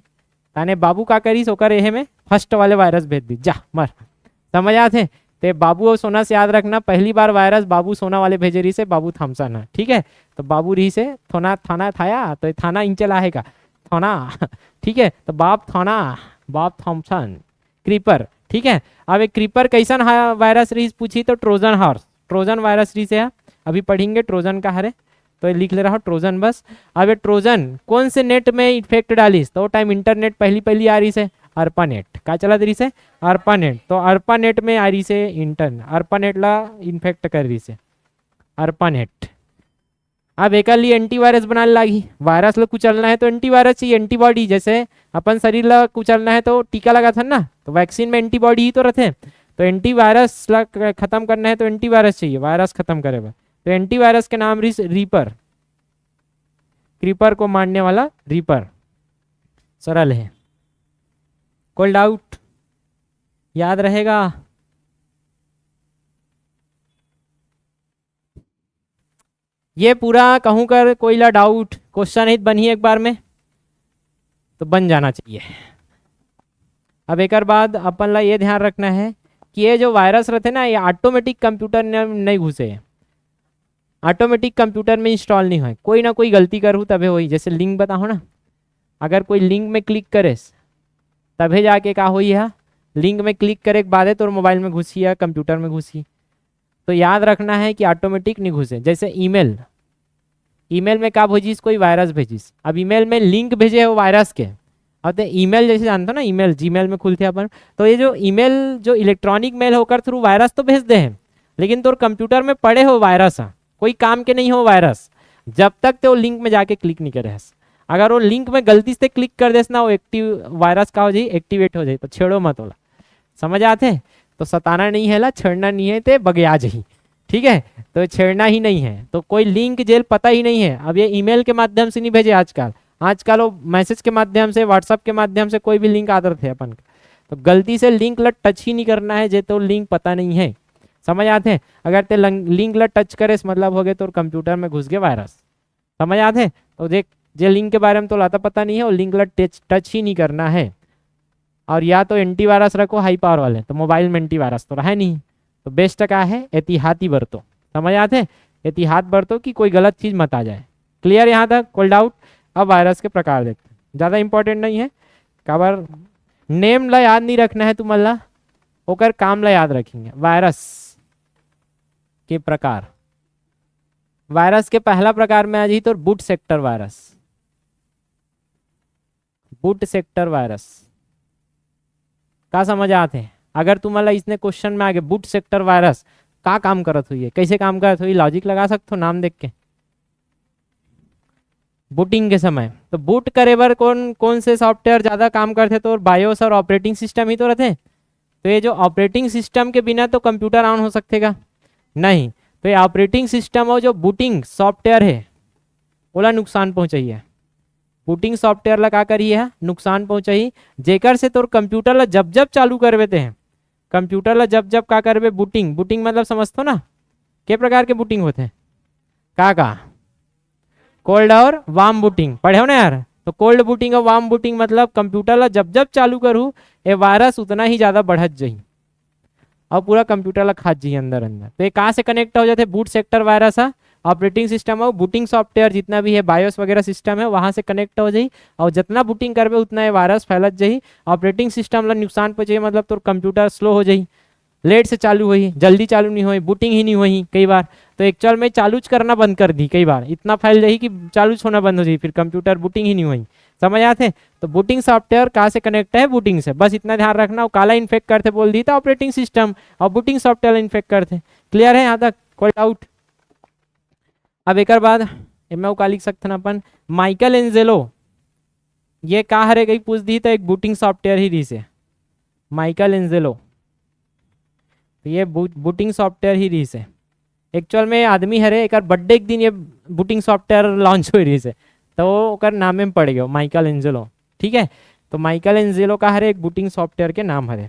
ताने बाबू का करीस ओकर एहे में फर्स्ट वाले वायरस भेज दी, जा मर। समझ आते हैं। तो बाबू और सोना से याद रखना, पहली बार वायरस बाबू सोना वाले भेजे रही से बाबू थॉमसन है, ठीक है। तो बाबू रही से थोना थाना थाया, तो थाना इंचला है का थोना, ठीक है। तो बाप थोना, बाप थॉमसन, क्रीपर, ठीक है। अब एक क्रीपर कैसन वायरस रही पूछी, तो ट्रोजन हॉर्स, ट्रोजन वायरस रही से अभी पढ़ेंगे ट्रोजन का हरे, तो लिख ले रहा हूँ ट्रोजन बस। अब ये ट्रोजन कौन से नेट में इफेक्ट डालीस, तो टाइम इंटरनेट पहली पहली आ रही से अर्पानेट, क्या चला रही से अर्पानेट, तो अर्पानेट में आ रही से अर्पानेट ला इन्फेक्ट कर रही से अर्पानेट। अब एक लिए एंटीवायरस बनाने लगी, वायरस ला कुचलना है तो एंटीवायरस चाहिए, एंटीबॉडी, जैसे अपन शरीर ला कुचलना है तो टीका लगा था ना, तो वैक्सीन में एंटीबॉडी ही तो रहते, तो एंटीवायरस ला खत्म करना है तो एंटीवायरस चाहिए, वायरस खत्म करेगा। तो एंटीवायरस के नाम रीपर, क्रीपर को मारने वाला रीपर, सरल है। कोई डाउट, याद रहेगा। ये पूरा कहूँ कर कोई ला डाउट क्वेश्चन हित बनी एक बार में तो बन जाना चाहिए। अब एक बाद अपन ला ये ध्यान रखना है कि ये जो वायरस रहते ना, ये ऑटोमेटिक कंप्यूटर नहीं घुसे, ऑटोमेटिक कंप्यूटर में इंस्टॉल नहीं है, कोई ना कोई गलती करूँ तभी वही, जैसे लिंक बताओ ना, अगर कोई लिंक में क्लिक करे तभी जाके क्या हुई है, लिंक में क्लिक करे के बाद तो मोबाइल में घुसी या कंप्यूटर में घुसी। तो याद रखना है कि ऑटोमेटिक नहीं घुसे। जैसे ईमेल, ईमेल में क्या भेजिस, कोई वायरस भेजिस, अब ईमेल में लिंक भेजे है वो वायरस के, अब तो ईमेल जैसे जानते हो ना, ईमेल जीमेल में खुलते अपन, तो ये जो ईमेल जो इलेक्ट्रॉनिक मेल होकर थ्रू वायरस तो भेज दे हैं, लेकिन तो कंप्यूटर में पड़े हो वायरस, कोई काम के नहीं हो वायरस, जब तक तो लिंक में जाके क्लिक नहीं करे। अगर वो लिंक में गलती से क्लिक कर देस ना, वो एक्टिव वायरस का हो जाए, एक्टिवेट हो जाए, तो छेड़ो मत होला, समझ आते। तो सताना नहीं है ला, छेड़ना नहीं है, तो बगया जाही, ठीक है। तो छेड़ना ही नहीं है, तो कोई लिंक जेल पता ही नहीं है। अब ये ईमेल के माध्यम से नहीं भेजे आजकल, आजकल वो मैसेज के माध्यम से, व्हाट्सअप के माध्यम से कोई भी लिंक आते थे अपन, तो गलती से लिंक ला टच ही नहीं करना है, जे तो लिंक पता नहीं है, समझ आते हैं। अगर ते लिंक ला टच करे मतलब हो गए तो कंप्यूटर में घुस गए वायरस, समझ आते हैं। तो देख जे लिंक के बारे में तो लाता पता नहीं है, और लिंक ला टच ही नहीं करना है। और या तो एंटीवायरस रखो हाई पावर वाले, तो मोबाइल में एंटीवायरस तो रहा नहीं, तो बेस्ट क्या है, एहतियाती बरतो, समझ आते हैं, एहतियात बरतो कि कोई गलत चीज़ मत आ जाए। क्लियर यहाँ तक, कोई डाउट। अब वायरस के प्रकार देखते हैं, ज़्यादा इंपॉर्टेंट नहीं है, काबर नेम ला याद नहीं रखना है तुम्हारा, ओकर काम ला याद रखेंगे। वायरस के प्रकार, वायरस के पहला प्रकार में आ जाए तो boot sector virus, boot sector virus का समझ आते हैं। अगर तुम्हारा इसने क्वेश्चन में आगे बूट सेक्टर वायरस का काम करत हुई है, कैसे काम करत हुई, लॉजिक लगा सकते हो नाम देख के। बूटिंग के समय तो बूट करे बर कौन कौन से सॉफ्टवेयर ज़्यादा काम करते, तो बायोस और ऑपरेटिंग सिस्टम ही तो रहते। तो ये जो ऑपरेटिंग सिस्टम के बिना तो कंप्यूटर ऑन हो सकतेगा नहीं, तो ये ऑपरेटिंग सिस्टम और जो बूटिंग सॉफ्टवेयर है ओला नुकसान पहुँचाइए, बूटिंग सॉफ्टवेयर ला का करिए है नुकसान पहुँचाई, जेकर से तोर कंप्यूटर ला जब जब चालू करवेते हैं, कंप्यूटर ला जब जब का करवे बूटिंग, बूटिंग मतलब समझते हो ना, के प्रकार के बूटिंग होते हैं, का कोल्ड और वार्म बूटिंग पढ़े हो ना यार। तो कोल्ड बूटिंग और वार्म बूटिंग मतलब कंप्यूटर ला जब जब चालू करूँ ये वायरस उतना ही ज़्यादा बढ़त जाही और पूरा कंप्यूटर ला खात जाही अंदर अंदर। तो ये कहाँ से कनेक्ट हो जाते, बूट सेक्टर वायरस है, ऑपरेटिंग सिस्टम और बूटिंग सॉफ्टवेयर जितना भी है बायोस वगैरह सिस्टम है वहाँ से कनेक्ट हो जाए, और जितना बूटिंग करबे उतना ये वायरस फैलत जाए। ऑपरेटिंग सिस्टम ला नुकसान पहुँचे मतलब तो कंप्यूटर स्लो हो जाए, लेट से चालू हुई, जल्दी चालू नहीं हुई, बूटिंग ही नहीं हुई कई बार, तो एक्चुअल में चालू करना बंद कर दी, कई बार इतना फैल जाए कि चालू होना बंद हो जाए, फिर कंप्यूटर बूटिंग ही नहीं हुई, समझ आते? तो बूटिंग सॉफ्टवेयर कहाँ से कनेक्ट है? बूटिंग से। बस इतना ध्यान रखना। वो काला इन्फेक्ट करते बोल दी था ऑपरेटिंग सिस्टम, और बूटिंग सॉफ्टवेयर इन्फेक्ट करते। क्लियर है यहाँ तक? कोई डाउट? अब एक बाद मैं का लिख सकते ना अपन, माइकल एंजेलो ये का हरे गई पूछ दी तो एक बूटिंग सॉफ्टवेयर ही रही से, माइकल एंजेलो तो ये बूटिंग सॉफ्टवेयर ही रही से। एक्चुअल में आदमी हरे एक बर्थडे के दिन ये बूटिंग सॉफ्टवेयर लॉन्च हुई रही से, तो ओकर नाम में पड़ गया माइकल एंजेलो। ठीक है, तो माइकल एंजेलो का हरे एक बूटिंग सॉफ्टवेयर के नाम हरे।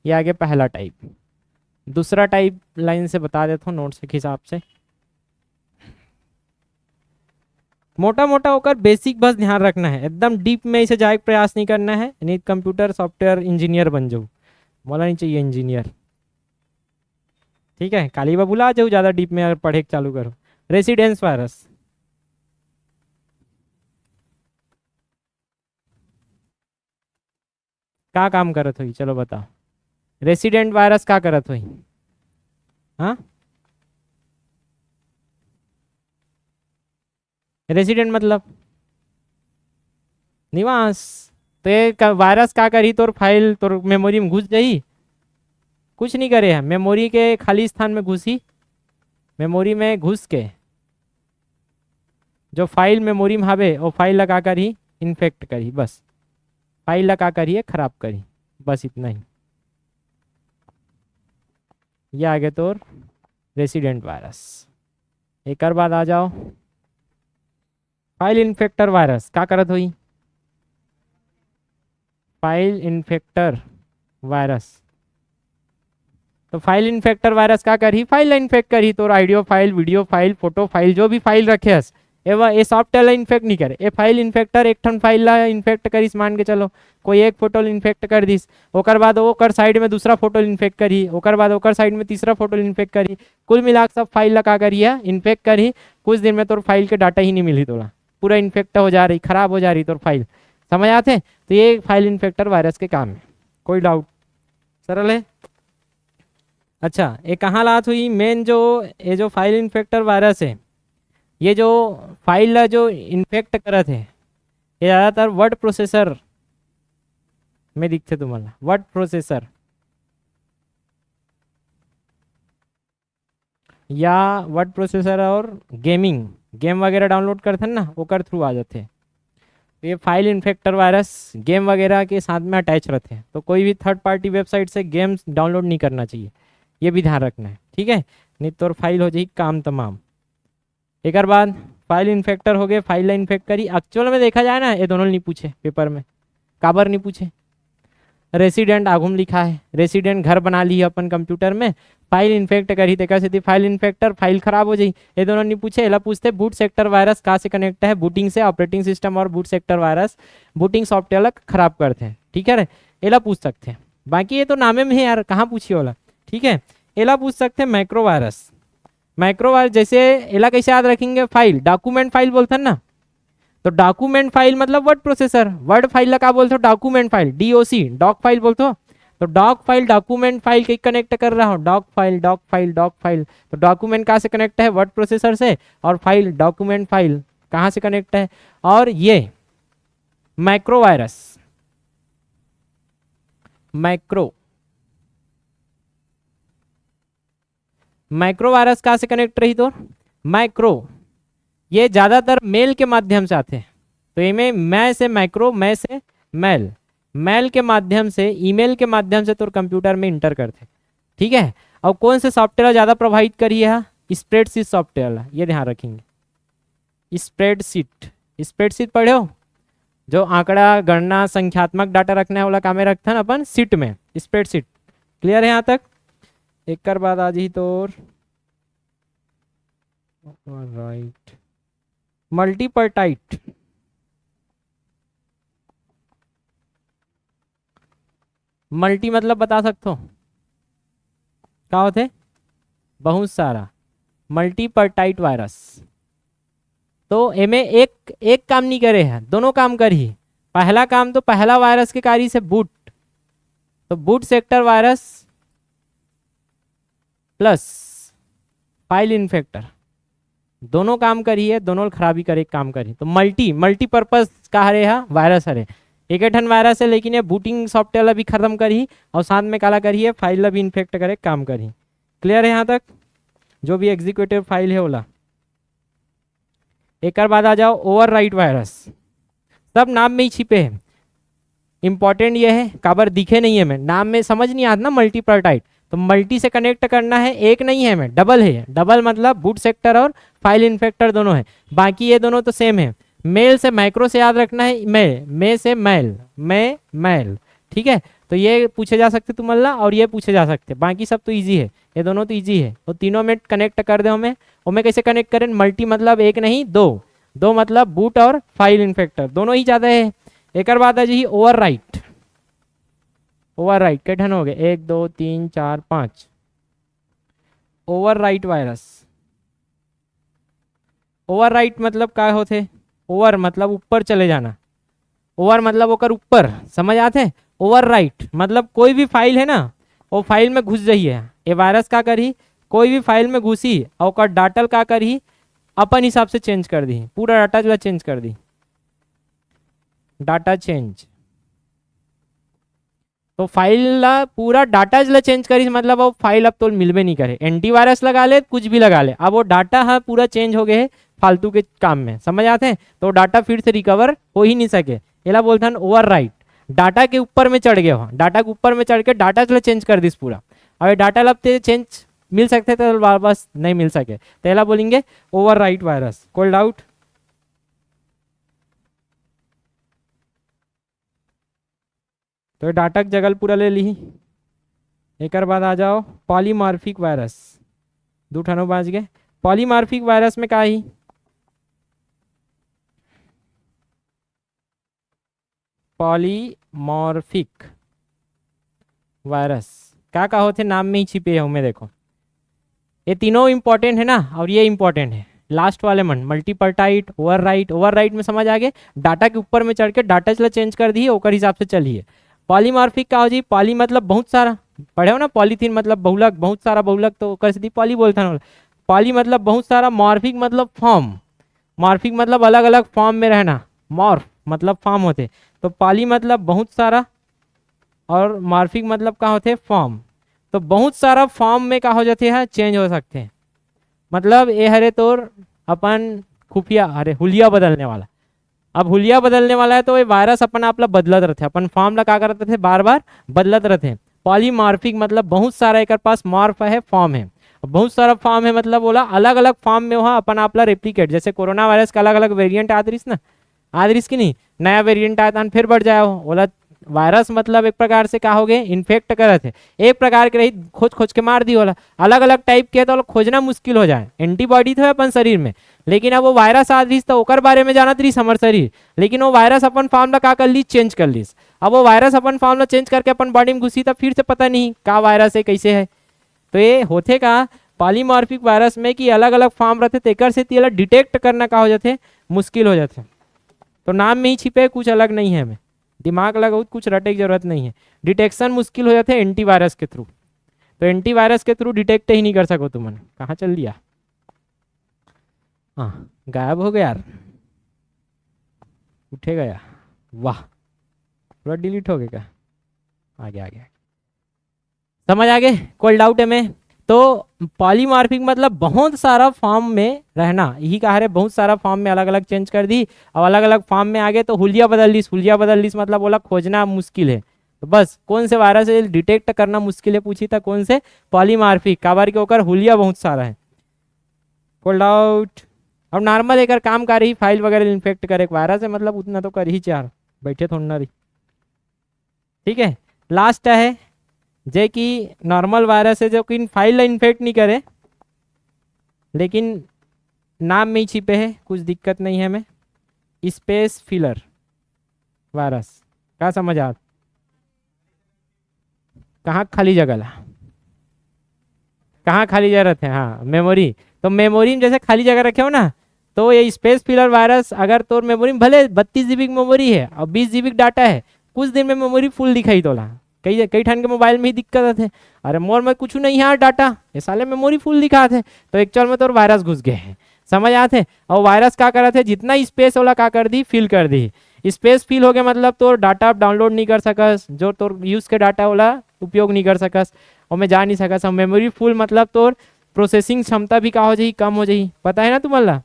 ये आगे पहला टाइप। दूसरा टाइप लाइन से बता देता हूँ नोट्स के हिसाब से। मोटा मोटा होकर बेसिक बस ध्यान रखना है, एकदम डीप में इसे जाए प्रयास नहीं करना है, नहीं कंप्यूटर सॉफ्टवेयर इंजीनियर बन जाओ, बोला नहीं चाहिए इंजीनियर। ठीक है, काली बाबूला आ जाओ ज़्यादा डीप में अगर पढ़े चालू करो। रेसिडेंस वायरस, का काम करत हुई? चलो बताओ। रेसिडेंट वायरस का करत हुई? हाँ, रेसिडेंट मतलब निवास। तो ये वायरस का करी तोर फाइल तोर मेमोरी में घुस जाई? कुछ नहीं करे है, मेमोरी के खाली स्थान में घुसी, मेमोरी में घुस के जो फाइल मेमोरी में हवे वो फाइल लगा कर ही इन्फेक्ट करी, बस फाइल लगा कर ही खराब करी, बस इतना ही। ये आगे तो रेसिडेंट वायरस। एक और बाद आ जाओ, फाइल इन्फेक्टर वायरस का करत हुई? फाइल इन्फेक्टर वायरस, तो फाइल इन्फेक्टर वायरस का करी? फाइल इन्फेक्ट करी, तो audio file, video file, photo file, जो भी फाइल रखे हस ये सॉफ्टवेयर इन्फेक्ट नहीं करे। ये फाइल इन्फेक्टर एक ठन फाइल ला इन्फेक्ट करीस, मान के चलो कोई एक फोटो इन्फेक्ट कर दिस, ओकर बाद ओकर साइड में दूसरा फोटो इन्फेक्ट करी, ओकर बाद ओकर साइड में तीसरा फोटो इन्फेक्ट करी, कुल मिला सब फाइल ला का करी है इन्फेक्ट करी। कुछ दिन में तो फाइल के डाटा ही नहीं मिली, तोला पूरा इन्फेक्ट हो जा रही, खराब हो जा रही तो फाइल। समझ आते? तो ये फाइल इन्फेक्टर वायरस के काम है। कोई डाउट? सरल है। अच्छा, ये कहाँ लात हुई मेन? जो ये जो फाइल इन्फेक्टर वायरस है, ये जो फाइल जो इन्फेक्ट करत है, ये ज़्यादातर वर्ड प्रोसेसर में दिखते तुम्हारा। वर्ड प्रोसेसर या वर्ड प्रोसेसर और गेमिंग, गेम वगैरह डाउनलोड करते हैं ना, ओकर थ्रू आ जाते हैं। तो ये फाइल इन्फेक्टर वायरस गेम वगैरह के साथ में अटैच रहते हैं, तो कोई भी थर्ड पार्टी वेबसाइट से गेम्स डाउनलोड नहीं करना चाहिए, ये भी ध्यान रखना है। ठीक है, नहीं तो फाइल हो जाएगी काम तमाम। एक बाद फाइल इन्फेक्टर हो गए, फाइल इन्फेक्ट करी। एक्चुअल में देखा जाए ना, ये दोनों नहीं पूछे पेपर में, काबर नहीं पूछे। रेसिडेंट आगुम लिखा है, रेसिडेंट घर बना ली है अपन कंप्यूटर में, फाइल इन्फेक्ट करी तो कैसे थी फाइल इन्फेक्टर, फाइल खराब हो जाई। ये दोनों नहीं पूछे। एला पूछते बूट सेक्टर वायरस कहाँ से कनेक्ट है? बूटिंग से। ऑपरेटिंग सिस्टम और boot sector virus booting software खराब करते हैं। ठीक है, एला पूछ सकते हैं। बाकी ये तो नामे में है यार, कहाँ पूछिए वाला। ठीक है, एला पूछ सकते हैं माइक्रो वायरस। माइक्रो वायरस जैसे एला कैसे याद रखेंगे? फाइल डॉक्यूमेंट फाइल बोलते हैं ना, तो डॉक्यूमेंट फाइल मतलब वर्ड प्रोसेसर, वर्ड फाइल ला का बोलते हो? Document file, DOC, doc file बोलते हो। तो डॉक फाइल डॉक्यूमेंट फाइल के कनेक्ट कर रहा हूँ, doc file doc file doc file. तो डॉक्यूमेंट कहाँ से कनेक्ट है? वर्ड प्रोसेसर से। और फाइल डॉक्यूमेंट फाइल कहाँ से कनेक्ट है? और ये micro virus, micro micro virus कहाँ से कनेक्ट रही? तो माइक्रो ये ज्यादातर मेल के माध्यम से आते हैं। तो इनमें मैं से माइक्रो, मैं से मेल, मेल के माध्यम से, ईमेल के माध्यम से तो कंप्यूटर में इंटर करते। ठीक है, और कौन से सॉफ्टवेयर ज्यादा प्रभावित करी है? स्प्रेडशीट सॉफ्टवेयर, ये ध्यान रखेंगे। स्प्रेडशीट, स्प्रेडशीट पढ़े हो? जो आंकड़ा गणना संख्यात्मक डाटा रखने वाला काम में रखता है ना अपन सीट में, स्प्रेडशीट। क्लियर है यहाँ तक? एक कर बाद आज ही तो राइट मल्टीपर्टाइट, मल्टी मतलब बता सकते हो क्या होते? बहुत सारा। मल्टीपर्टाइट वायरस तो एमे एक एक काम नहीं करे है, दोनों काम कर ही। पहला काम तो पहला वायरस के कार्य से बूट, तो boot sector virus plus file infector, दोनों काम करी है, दोनों खराबी करे काम करी। तो मल्टीपर्पज का हरे हा वायरस हरे, एक ठन वायरस है लेकिन ये बूटिंग सॉफ्टवेयर भी खत्म करी और साथ में काला करी है फाइल भी इन्फेक्ट करे काम करी। क्लियर है यहाँ तक? जो भी एग्जीक्यूटिव फाइल है ओला। एक बाद आ जाओ ओवरराइट वायरस, सब नाम में ही छिपे हैं। इंपॉर्टेंट ये है काबर दिखे नहीं है, मैं नाम में समझ नहीं आता ना मल्टीपल टाइप, तो मल्टी से कनेक्ट करना है, एक नहीं है मैं डबल है। डबल मतलब बूट सेक्टर और फाइल इन्फेक्टर दोनों है, बाकी ये दोनों तो सेम है। मेल से माइक्रो से याद रखना है, मे से मैल, ठीक है। तो ये पूछे जा सकते तुम अल्लाह, और ये पूछे जा सकते, बाकी सब तो इजी है, ये दोनों तो इजी है। तो तीनों में कनेक्ट कर दो हमें। और कैसे कनेक्ट करें? मल्टी मतलब एक नहीं दो, दो मतलब बूट और फाइल इन्फेक्टर दोनों ही ज़्यादा है। एक बात है जी ओवरराइट कैठन हो गए 1 2 3 4 5 ओवरराइट वायरस। ओवरराइट मतलब क्या होते? ओवर मतलब ऊपर चले जाना, ओवर मतलब ओकर ऊपर, समझ आते? ओवरराइट मतलब कोई भी फाइल है ना, वो फाइल में घुस रही है, ये वायरस का करी कोई भी फाइल में घुसी और ओकर डाटा का करी अपन हिसाब से चेंज कर दी, पूरा डाटा जो चेंज कर दी, डाटा चेंज। तो फाइल ला पूरा डाटा जो चेंज करी मतलब वो फाइल अब तो मिलबे नहीं करे। एंटीवायरस लगा ले कुछ भी लगा ले, अब वो डाटा है पूरा चेंज हो गए फालतू के काम में, समझ आते हैं? तो डाटा फिर से रिकवर हो ही नहीं सके, एला बोलते हैं ओवरराइट। डाटा के ऊपर में चढ़ गए हो, डाटा के ऊपर में चढ़ के डाटा जो चेंज कर दिस पूरा। अब डाटा लब चेंज मिल सकते तो वापस नहीं मिल सके, तो एला बोलेंगे ओवरराइट वायरस। कोई डाउट? तो डाटा की जगह पूरा ले ली। एक बाद आ जाओ पॉलीमॉर्फिक वायरस, दो ठानो बाज गए। पॉलीमॉर्फिक वायरस में का ही पॉलीमॉर्फिक वायरस का होते नाम में ही छिपे है, देखो ये तीनों इंपॉर्टेंट है ना, और ये इंपॉर्टेंट है लास्ट वाले मन मल्टीपर्टाइट ओवरराइट। ओवरराइट में समझ आगे डाटा के ऊपर में चढ़ के डाटा चला चेंज कर दी ओकर हिसाब से चलिए। पॉलीमॉर्फिक का हो जी, पॉली मतलब बहुत सारा, पढ़े हो ना पॉलीथीन मतलब बहुलक, बहुत सारा बहुलक तो कर दी पॉली बोलता ना। पॉली मतलब बहुत सारा, मॉर्फिक मतलब फॉर्म, मॉर्फिक मतलब अलग अलग फॉर्म में रहना, मॉर्फ मतलब फॉर्म होते। तो पॉली मतलब बहुत सारा और मॉर्फिक मतलब क्या होते? फॉर्म। तो बहुत सारा फॉर्म में क्या हो जाते हैं? चेंज हो सकते हैं। मतलब ये हरे तोर अपन खुफिया अरे हुलिया बदलने वाला, अब हुलिया बदलने वाला है तो ये वायरस अपन आप ला बदलत रहते, अपन फॉर्म ला क्या करते थे? बार बार बदलत रहते हैं। पॉलीमॉर्फिक मतलब बहुत सारा एक पास मॉर्फ है, फॉर्म है, बहुत सारा फॉर्म है मतलब बोला अलग अलग फॉर्म में वहाँ अपन आप ला रेप्लिकेट, जैसे कोरोना वायरस का अलग अलग वेरिएंट आद रही ना, आद रही की नहीं, नया वेरिएंट आया था फिर बढ़ जाए बोला। वायरस मतलब एक प्रकार से क्या हो गए? इन्फेक्ट करे थे, एक प्रकार के रही खोज खोज के मार दी होला, अलग अलग टाइप के तो खोजना मुश्किल हो जाए। एंटीबॉडी तो है अपन शरीर में, लेकिन अब वो वायरस आ रही तो ओकर बारे में जानत रही हमार शरीर, लेकिन वो वायरस अपन फॉर्म ला का कर ली? चेंज कर ली। अब वो वायरस अपन फॉर्म ला चेंज करके अपन बॉडी में घुसी तो फिर से पता नहीं का वायरस है कैसे है। तो ये होते का पॉलीमॉर्फिक वायरस में कि अलग अलग फॉर्म रहते, तेकर से तेला डिटेक्ट करना का हो जाते मुश्किल हो जाते। तो नाम में ही छिपे, कुछ अलग नहीं है, हमें दिमाग लगाओ, कुछ रटे की जरूरत नहीं है। डिटेक्शन मुश्किल हो जाते हैं एंटीवायरस के थ्रू, तो एंटीवायरस के थ्रू डिटेक्ट ही नहीं कर सको तुमने। कहाँ चल दिया? हाँ गायब हो गया यार, उठे गया, वाह पूरा डिलीट हो गया क्या? आगे आगे समझ आगे? कोई डाउट है में? तो पॉलीमॉर्फिक मतलब बहुत सारा फॉर्म में रहना, यही कहा है बहुत सारा फॉर्म में अलग अलग चेंज कर दी और अलग अलग फॉर्म में आगे। तो हुलिया बदल ली, हुलिया बदल ली मतलब बोला खोजना मुश्किल है। तो बस कौन से वायरस से डिटेक्ट करना मुश्किल है पूछी था, कौन से? पॉलीमॉर्फिक, काबर के होकर हुलिया बहुत सारा है। कोई डाउट? अब नॉर्मल एक काम कर रही फाइल वगैरह इन्फेक्ट करे वायरस है मतलब उतना तो कर ही चार, बैठे थोड़ा ना रही। ठीक है, लास्ट है जे कि नॉर्मल वायरस है जो कि फाइल इन्फेक्ट नहीं करे लेकिन नाम में ही छिपे है, कुछ दिक्कत नहीं है हमें। स्पेस फिलर वायरस क्या समझ आप? कहाँ खाली जगह ला, कहाँ खाली जगह रहते हैं? हाँ मेमोरी, तो मेमोरी में जैसे खाली जगह रखे हो ना, तो ये स्पेस फिलर वायरस अगर तो मेमोरी में भले 32 GB की मेमोरी है और 20 GB डाटा है, कुछ दिन में मेमोरी फुल दिखाई तोला। कई कई ठान के मोबाइल में ही दिक्कत है, अरे मोर में कुछ नहीं है डाटा, ये साले मेमोरी फुल दिखा थे, तो एक्चुअल में तो वायरस घुस गए हैं। समझ आते। और वायरस क्या कर थे, जितना स्पेस वाला क्या कर दी, फिल कर दी। स्पेस फिल हो गया मतलब तो डाटा आप डाउनलोड नहीं कर सकस, जो तो यूज के डाटा वाला उपयोग नहीं कर सकस और मैं जा नहीं सकस। और मेमोरी फुल मतलब तो प्रोसेसिंग क्षमता भी का हो जाए, कम हो जाए, पता है ना तुम्हारा।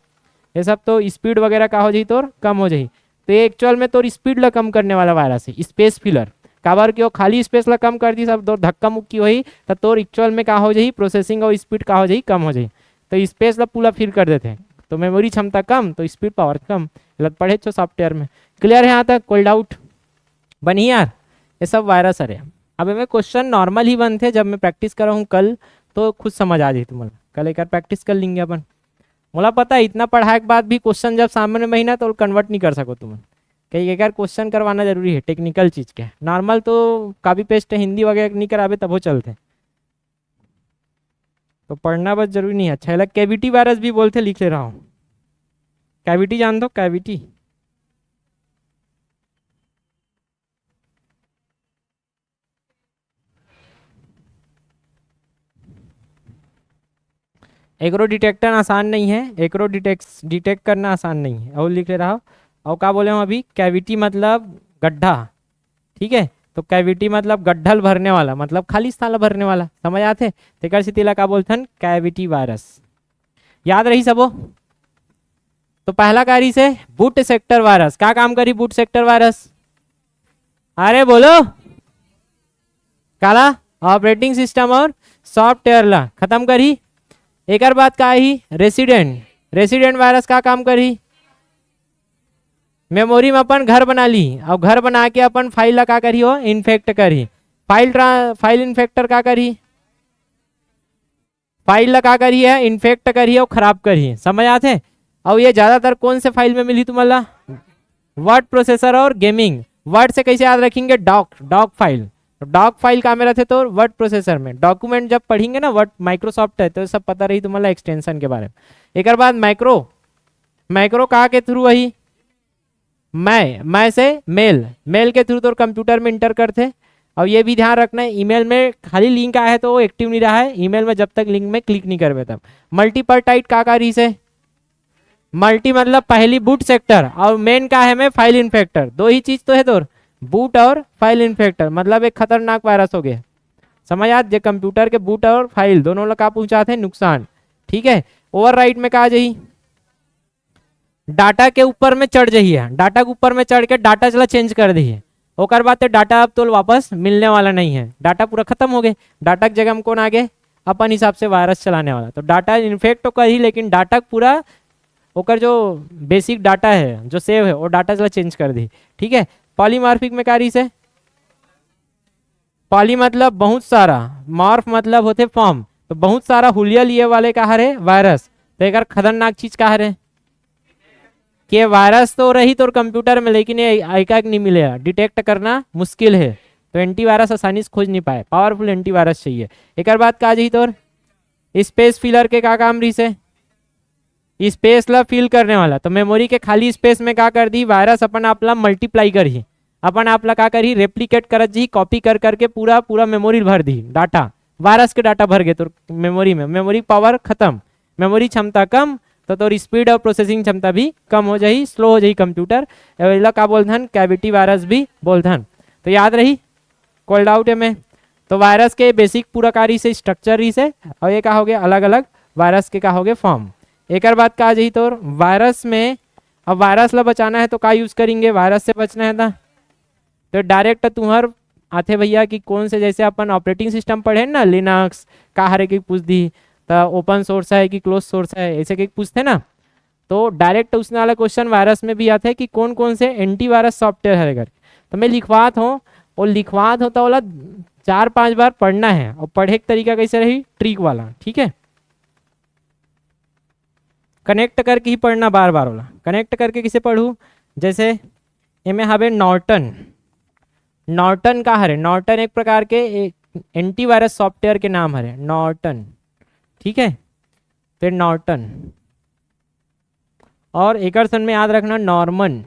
ये सब तो स्पीड वगैरह का हो जाए तो कम हो जाए। तो ये एक्चुअल में तो स्पीड ला कम करने वाला वायरस है, स्पेस फिलर। काबर क्यों, खाली स्पेस ला कम कर दी, सब तो धक्का मुक्की हुई तो तोर एक्चुअल में का हो जाए, प्रोसेसिंग और स्पीड का हो जाए, कम हो जाए। तो स्पेस ला पूरा फिल कर देते हैं, तो मेमोरी क्षमता कम तो स्पीड पावर कम। लग पढ़े छो सॉफ्टवेयर में। क्लियर है यहाँ तक, कोई डाउट बनी यार। ये सब वायरस अरे अब मैं क्वेश्चन नॉर्मल ही बनते, जब मैं प्रैक्टिस कर रहा हूँ कल तो खुद समझ आ जाए तुम्हारा। कल एक बार प्रैक्टिस कर लेंगे अपन। मुझे पता है इतना पढ़ाए के बाद भी क्वेश्चन जब सामने में ही ना तो कन्वर्ट नहीं कर सको तुम। कहीं एक बार क्वेश्चन करवाना जरूरी है, टेक्निकल चीज़ के। नॉर्मल तो कॉपी पेस्ट हिंदी वगैरह नहीं करावे तब वो चलते, तो पढ़ना बस जरूरी नहीं है। अच्छा लग कैविटी वायरस भी बोलते, लिख ले रहा हूँ। कैविटी जान दो, कैविटी एकरो डिटेक्टर आसान नहीं है, एकरो डिटेक्ट करना आसान नहीं है। और लिख ले रहा हूँ। और क्या बोले हम अभी, कैविटी मतलब गड्ढा, ठीक है। तो कैविटी मतलब गड्ढल भरने वाला, मतलब खाली स्थान भरने वाला, समझ आते। तेकर से तिला का बोलते हैं कैविटी वायरस। याद रही सबो। तो पहला कारी से बूट सेक्टर वायरस, क्या काम करी बूट सेक्टर वायरस, अरे बोलो। काला ऑपरेटिंग सिस्टम और सॉफ्टवेयर ला खत्म करी। एक और बात का ही रेसिडेंट वायरस का काम करी, मेमोरी में अपन घर बना ली और घर बना के अपन फाइल ला का करी हो, इन्फेक्ट करी। फाइल इन्फेक्टर का करी, फाइल ला का करी है, इन्फेक्ट करी और खराब करी, समझ आते। और ये ज्यादातर कौन से फाइल में मिली तुम्हारा, वर्ड प्रोसेसर और गेमिंग। वर्ड से कैसे याद रखेंगे, डॉक फाइल। डॉक फाइल कहाँ में रहते, तो वर्ड प्रोसेसर में। डॉक्यूमेंट जब पढ़ेंगे ना, वर्ड माइक्रोसॉफ्ट है तो सब पता रही तुम्हारा एक्सटेंशन के बारे में। एक बाद माइक्रो कहाँ के थ्रू, वही मैं से मेल के थ्रू तो कंप्यूटर में इंटर करते। और ये भी ध्यान रखना है, ईमेल में खाली लिंक आया है तो वो एक्टिव नहीं रहा है, ईमेल में जब तक लिंक में क्लिक नहीं करवे तब। मल्टीपर्टाइट का री से, मल्टी मतलब पहली बूट सेक्टर और मेन का है में फाइल इन्फेक्टर। दो ही चीज तो है तो, बूट और फाइल इन्फेक्टर, मतलब एक खतरनाक वायरस हो गया, समझ आ। जो कंप्यूटर के बूट और फाइल दोनों लोग का पहुंचाते हैं नुकसान, ठीक है। ओवरराइट में कहा जाइए, डाटा के ऊपर में चढ़ जाइए, डाटा के ऊपर में चढ़ के डाटा चला चेंज कर दिए। ओकर बाद डाटा अब तो वापस मिलने वाला नहीं है, डाटा पूरा खत्म हो गए। डाटा की जगह हम कौन आ गए, अपन हिसाब से वायरस चलाने वाला। तो डाटा इन्फेक्ट तो कर ही, लेकिन डाटा पूरा ओकर जो बेसिक डाटा है जो सेव है वो डाटा चला चेंज कर दी, ठीक है। पॉलीमॉर्फिक में कारी से, पॉली मतलब बहुत सारा, मॉर्फ मतलब होते फॉर्म, तो बहुत सारा हुलिया लिए वाले का हरे वायरस। तो एक खतरनाक चीज का हरे कि वायरस तो रही तो कंप्यूटर में, लेकिन ये एकाएक नहीं मिलेगा, डिटेक्ट करना मुश्किल है। तो एंटीवायरस आसानी से खोज नहीं पाए, पावरफुल एंटीवायरस चाहिए। एक बात कहा जी तो स्पेस फिलर के का काम रही से, स्पेस ला फिल करने वाला। तो मेमोरी के खाली स्पेस में क्या कर दी, वायरस अपन आपला मल्टीप्लाई कर ही, अपन आपला क्या करी, रेप्लिकेट करत जी, कॉपी कर करके पूरा मेमोरी भर दी। डाटा वायरस के डाटा भर गए तो मेमोरी में, मेमोरी पावर खत्म, मेमोरी क्षमता कम, तो स्पीड और प्रोसेसिंग क्षमता भी कम हो जाए, स्लो हो जाए कंप्यूटर। का बोलथन कैविटी वायरस भी बोलथन। तो याद रही, कोई डाउट है में। तो वायरस के बेसिक पूरा कारी से स्ट्रक्चर ही से, और ये क्या हो गया अलग अलग वायरस के का हो गए फॉर्म। एक और बात कहा जाए तो वायरस में, अब वायरस ला बचाना है तो क्या यूज करेंगे, वायरस से बचना है ना तो डायरेक्ट तुम्हार आते भैया कि कौन से, जैसे अपन ऑपरेटिंग सिस्टम पढ़े ना, लिनक्स का हर एक पूछ दी, तो ओपन सोर्स है कि क्लोज सोर्स है, ऐसे के पूछते ना। तो डायरेक्ट उसने वाला क्वेश्चन वायरस में भी आता है कि कौन कौन से एंटीवायरस सॉफ्टवेयर है करके। तो मैं लिखवात हूँ, और लिखवात होता वाला 4-5 बार पढ़ना है, और पढ़े का तरीका कैसे रही, ट्रिक वाला, ठीक है। कनेक्ट करके ही पढ़ना बार बार वाला। कनेक्ट करके किसे पढ़ूँ, जैसे एमे हवे नॉर्टन का हरे, नॉर्टन एक प्रकार के एंटीवायरस सॉफ्टवेयर के नाम हरे, नॉर्टन, ठीक है। फिर नॉर्टन, और एक सन में याद रखना नॉर्मन,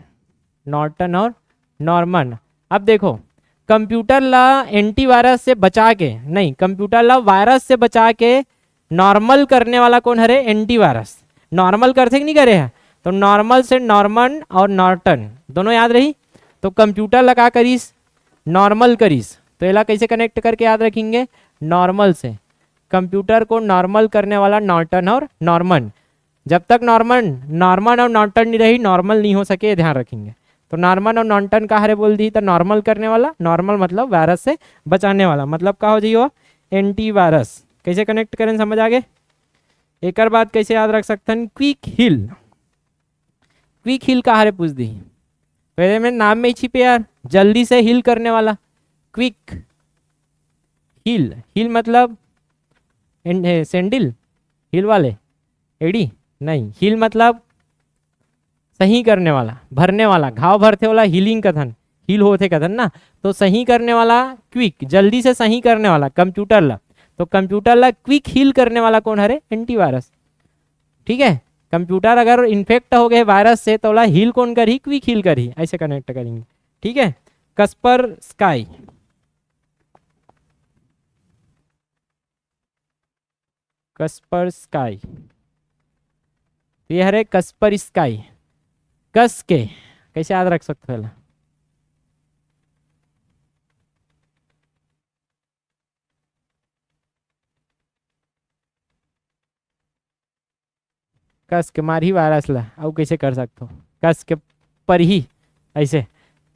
नॉर्टन और नॉर्मन। अब देखो कंप्यूटर ला एंटीवायरस से बचा के, नहीं कंप्यूटर ला वायरस से बचा के नॉर्मल करने वाला कौन हरे, एंटीवायरस। नॉर्मल करते कि नहीं करे हैं, तो नॉर्मल से नॉर्मन और नॉर्टन दोनों याद रही, तो कंप्यूटर लगा करीस नॉर्मल करीस, तो एला कैसे कनेक्ट करके याद रखेंगे, नॉर्मल से कंप्यूटर को नॉर्मल करने वाला नॉर्टन और नॉर्मन, जब तक नॉर्मन और नॉर्टन नहीं रही नॉर्मल नहीं हो सके, ध्यान रखेंगे। तो नॉर्मन और नॉर्टन का हरे बोल दी, तो नॉर्मल करने वाला, नॉर्मल मतलब वायरस से बचाने वाला, मतलब का हो जाइए एंटी वायरस। कैसे कनेक्ट करें समझ आगे। एक और बात कैसे याद रख सकते हैं, क्विक हिल, क्विक हिल का हरे पूछ दी, पहले में नाम में ही छिपे यार, जल्दी से हिल करने वाला, क्विक हिल, हिल मतलब सैंडल हिल वाले एडी नहीं, हिल मतलब सही करने वाला, भरने वाला, घाव भरते वाला हीलिंग कथन, हील होते कथन ना, तो सही करने वाला क्विक, जल्दी से सही करने वाला कंप्यूटर ला, तो कंप्यूटर ला क्विक हील करने वाला कौन हरे, एंटीवायरस। ठीक है, कंप्यूटर अगर इन्फेक्ट हो गए वायरस से तो हील कौन करी, क्विक हील करी, ऐसे कनेक्ट करेंगे। ठीक है, कस्पर स्काई, कस्पर स्काई, ये हरे कस्पर स्काई, कस के कैसे याद रख सकते हो, कस के मार ही वायरस ला, अब कैसे कर सकते हो, कस के पर ही, ऐसे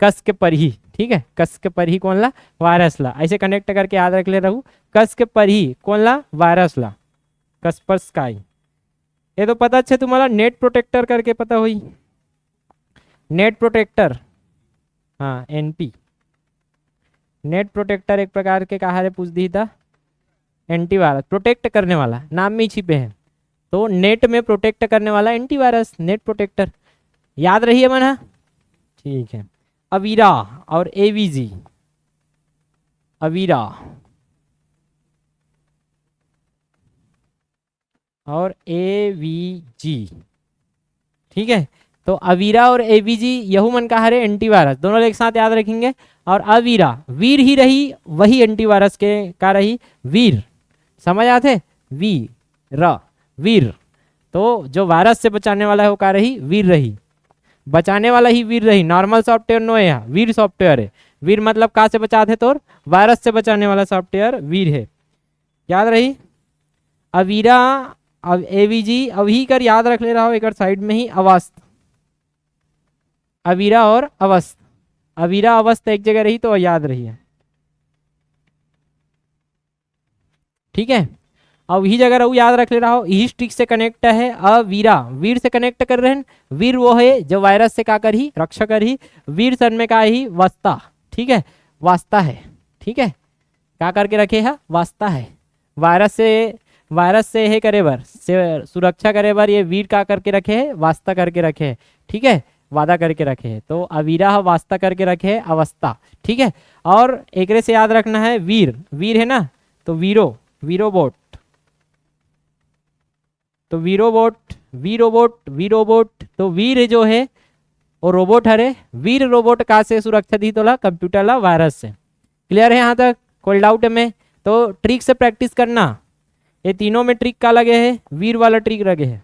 कस के पर ही। ठीक है, कस के पर ही कौन ला, वायरस ला, ऐसे कनेक्ट करके याद रख ले रहू, कस के पर ही कौन ला, वायरस ला, कस्पर स्काई। ये तो पता है तुम्हारा नेट प्रोटेक्टर करके पता हुई, नेट प्रोटेक्टर, हाँ एनपी, नेट प्रोटेक्टर एक प्रकार के कहा है पूछ दी था, एंटीवायरस प्रोटेक्ट करने वाला, नाम में ही छिपे हैं, तो नेट में प्रोटेक्ट करने वाला एंटीवायरस, नेट प्रोटेक्टर, याद रही है मना। ठीक है, अवीरा और एवीजी, अवीरा और एवीजी। ठीक है, तो अवीरा और एवीजी यहू मन का हरे एंटीवायरस, दोनों एक साथ याद रखेंगे। और अवीरा वीर ही रही, वही एंटीवायरस के का रही, वीर, समझ आते, वीर, तो जो वायरस से बचाने वाला है वो का रही, वीर रही, बचाने वाला ही वीर रही, नॉर्मल सॉफ्टवेयर नो है यहाँ, वीर सॉफ्टवेयर है, वीर मतलब कहाँ से बचाते तो वायरस से बचाने वाला सॉफ्टवेयर वीर है, याद रही। अवीरा अब एवीजी अभी कर याद रख ले रहा हो, एक साइड में ही अवस्थ, अवीरा और अवस्थ, अवीरा अवस्थ एक जगह रही तो याद रही है। ठीक है, अब ही जगह रहू याद रख ले रहा हो, इस ट्रिक से कनेक्ट है अवीरा, वीर से कनेक्ट कर रहे हैं, वीर वो है जो वायरस से का कर ही, रक्षा कर ही, वीर सन में का ही वास्ता। ठीक है, वास्ता है, ठीक है, क्या करके रखे है, वास्ता है, वायरस से है करे बर, से सुरक्षा करे बर ये वीर का करके रखे है, वास्ता करके रखे है। ठीक है, वादा करके रखे है, तो अवीरा वास्ता करके रखे है, अवस्था। ठीक है, और एक से याद रखना है वीर, वीर है ना, तो वीरोबोट, तो वीरोबोट, तो वीर जो है वो रोबोट हरे, वीर रोबोट का से सुरक्षा दी तो ला कंप्यूटर ला वायरस से। क्लियर है यहाँ तक, कोई डाउट है में, तो ट्रिक से प्रैक्टिस करना, ये तीनों में ट्रिक का लगे है, वीर वाला ट्रिक लगे है,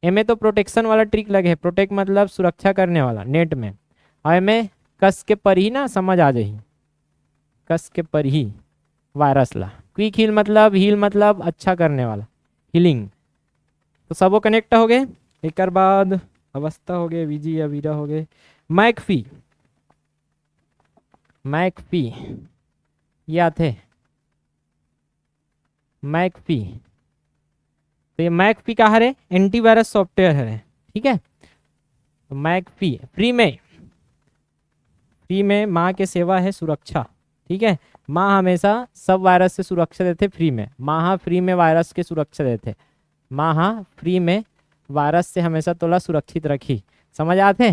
एमे तो प्रोटेक्शन वाला ट्रिक लगे है, प्रोटेक्ट मतलब सुरक्षा करने वाला नेट में, और एमे कस के पर ही ना समझ आ जाही, कस के पर ही वायरस ला, क्विक हील मतलब अच्छा करने वाला, हीलिंग, तो सबो कनेक्ट हो गए। एक बाद अवस्था हो गए, वीजी अवीरा हो गए, मैकफी, ये आते मैकफी, तो ये मैकफी का है एंटीवायरस सॉफ्टवेयर है। ठीक है, तो मैकफी फ्री में माँ के सेवा है सुरक्षा। ठीक है, माँ हमेशा सब वायरस से सुरक्षा देते फ्री में, माँ फ्री में वायरस के सुरक्षा देते, माँ फ्री में वायरस से हमेशा तोला सुरक्षित रखी, समझ आते।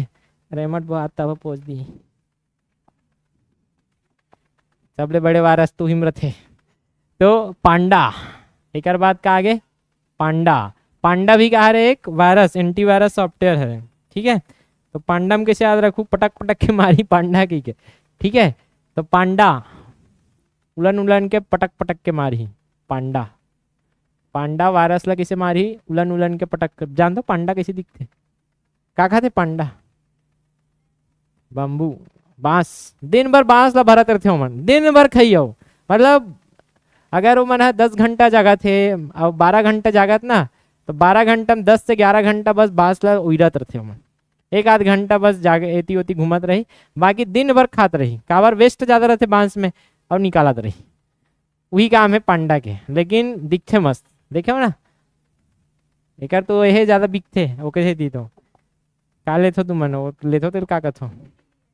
रेमट बात तब पहुँच दी, सबले बड़े वायरस तो हिम्रत है। तो पांडा, एक बात का आगे पांडा भी कहा रहे एक वायरस, एंटीवायरस सॉफ्टवेयर है। ठीक है, तो पांडा में कैसे याद रखू, पटक के मारी पांडा की के। ठीक है, तो पांडा उलन के पटक के मारी, पांडा पांडा वायरस ला किसे मारी, उलन उलन के पटक कर। जान दो पांडा कैसे दिखते, का खाते पांडा, बम्बू, बांस। दिन भर बांस ला भरत रहते हो मन, दिन भर खाइयो। मतलब अगर वो मन है 10 घंटा जागत थे और 12 घंटा जागत ना, तो 12 घंटा में 10 से 11 घंटा बस बांस ला उड़त रहते हो मन। एक आध घंटा बस जागे एती ओती घूमत रही, बाकी दिन भर खात रही। काबर वेस्ट ज्यादा रहते बांस में और निकालत रही। वही काम है पांडा के, लेकिन दिखते मस्त, देखे हो ना। एक तो यही ज्यादा बिकते, वो कैसे दी तो का लेथो तुम मन, वो लेथो तो का कथो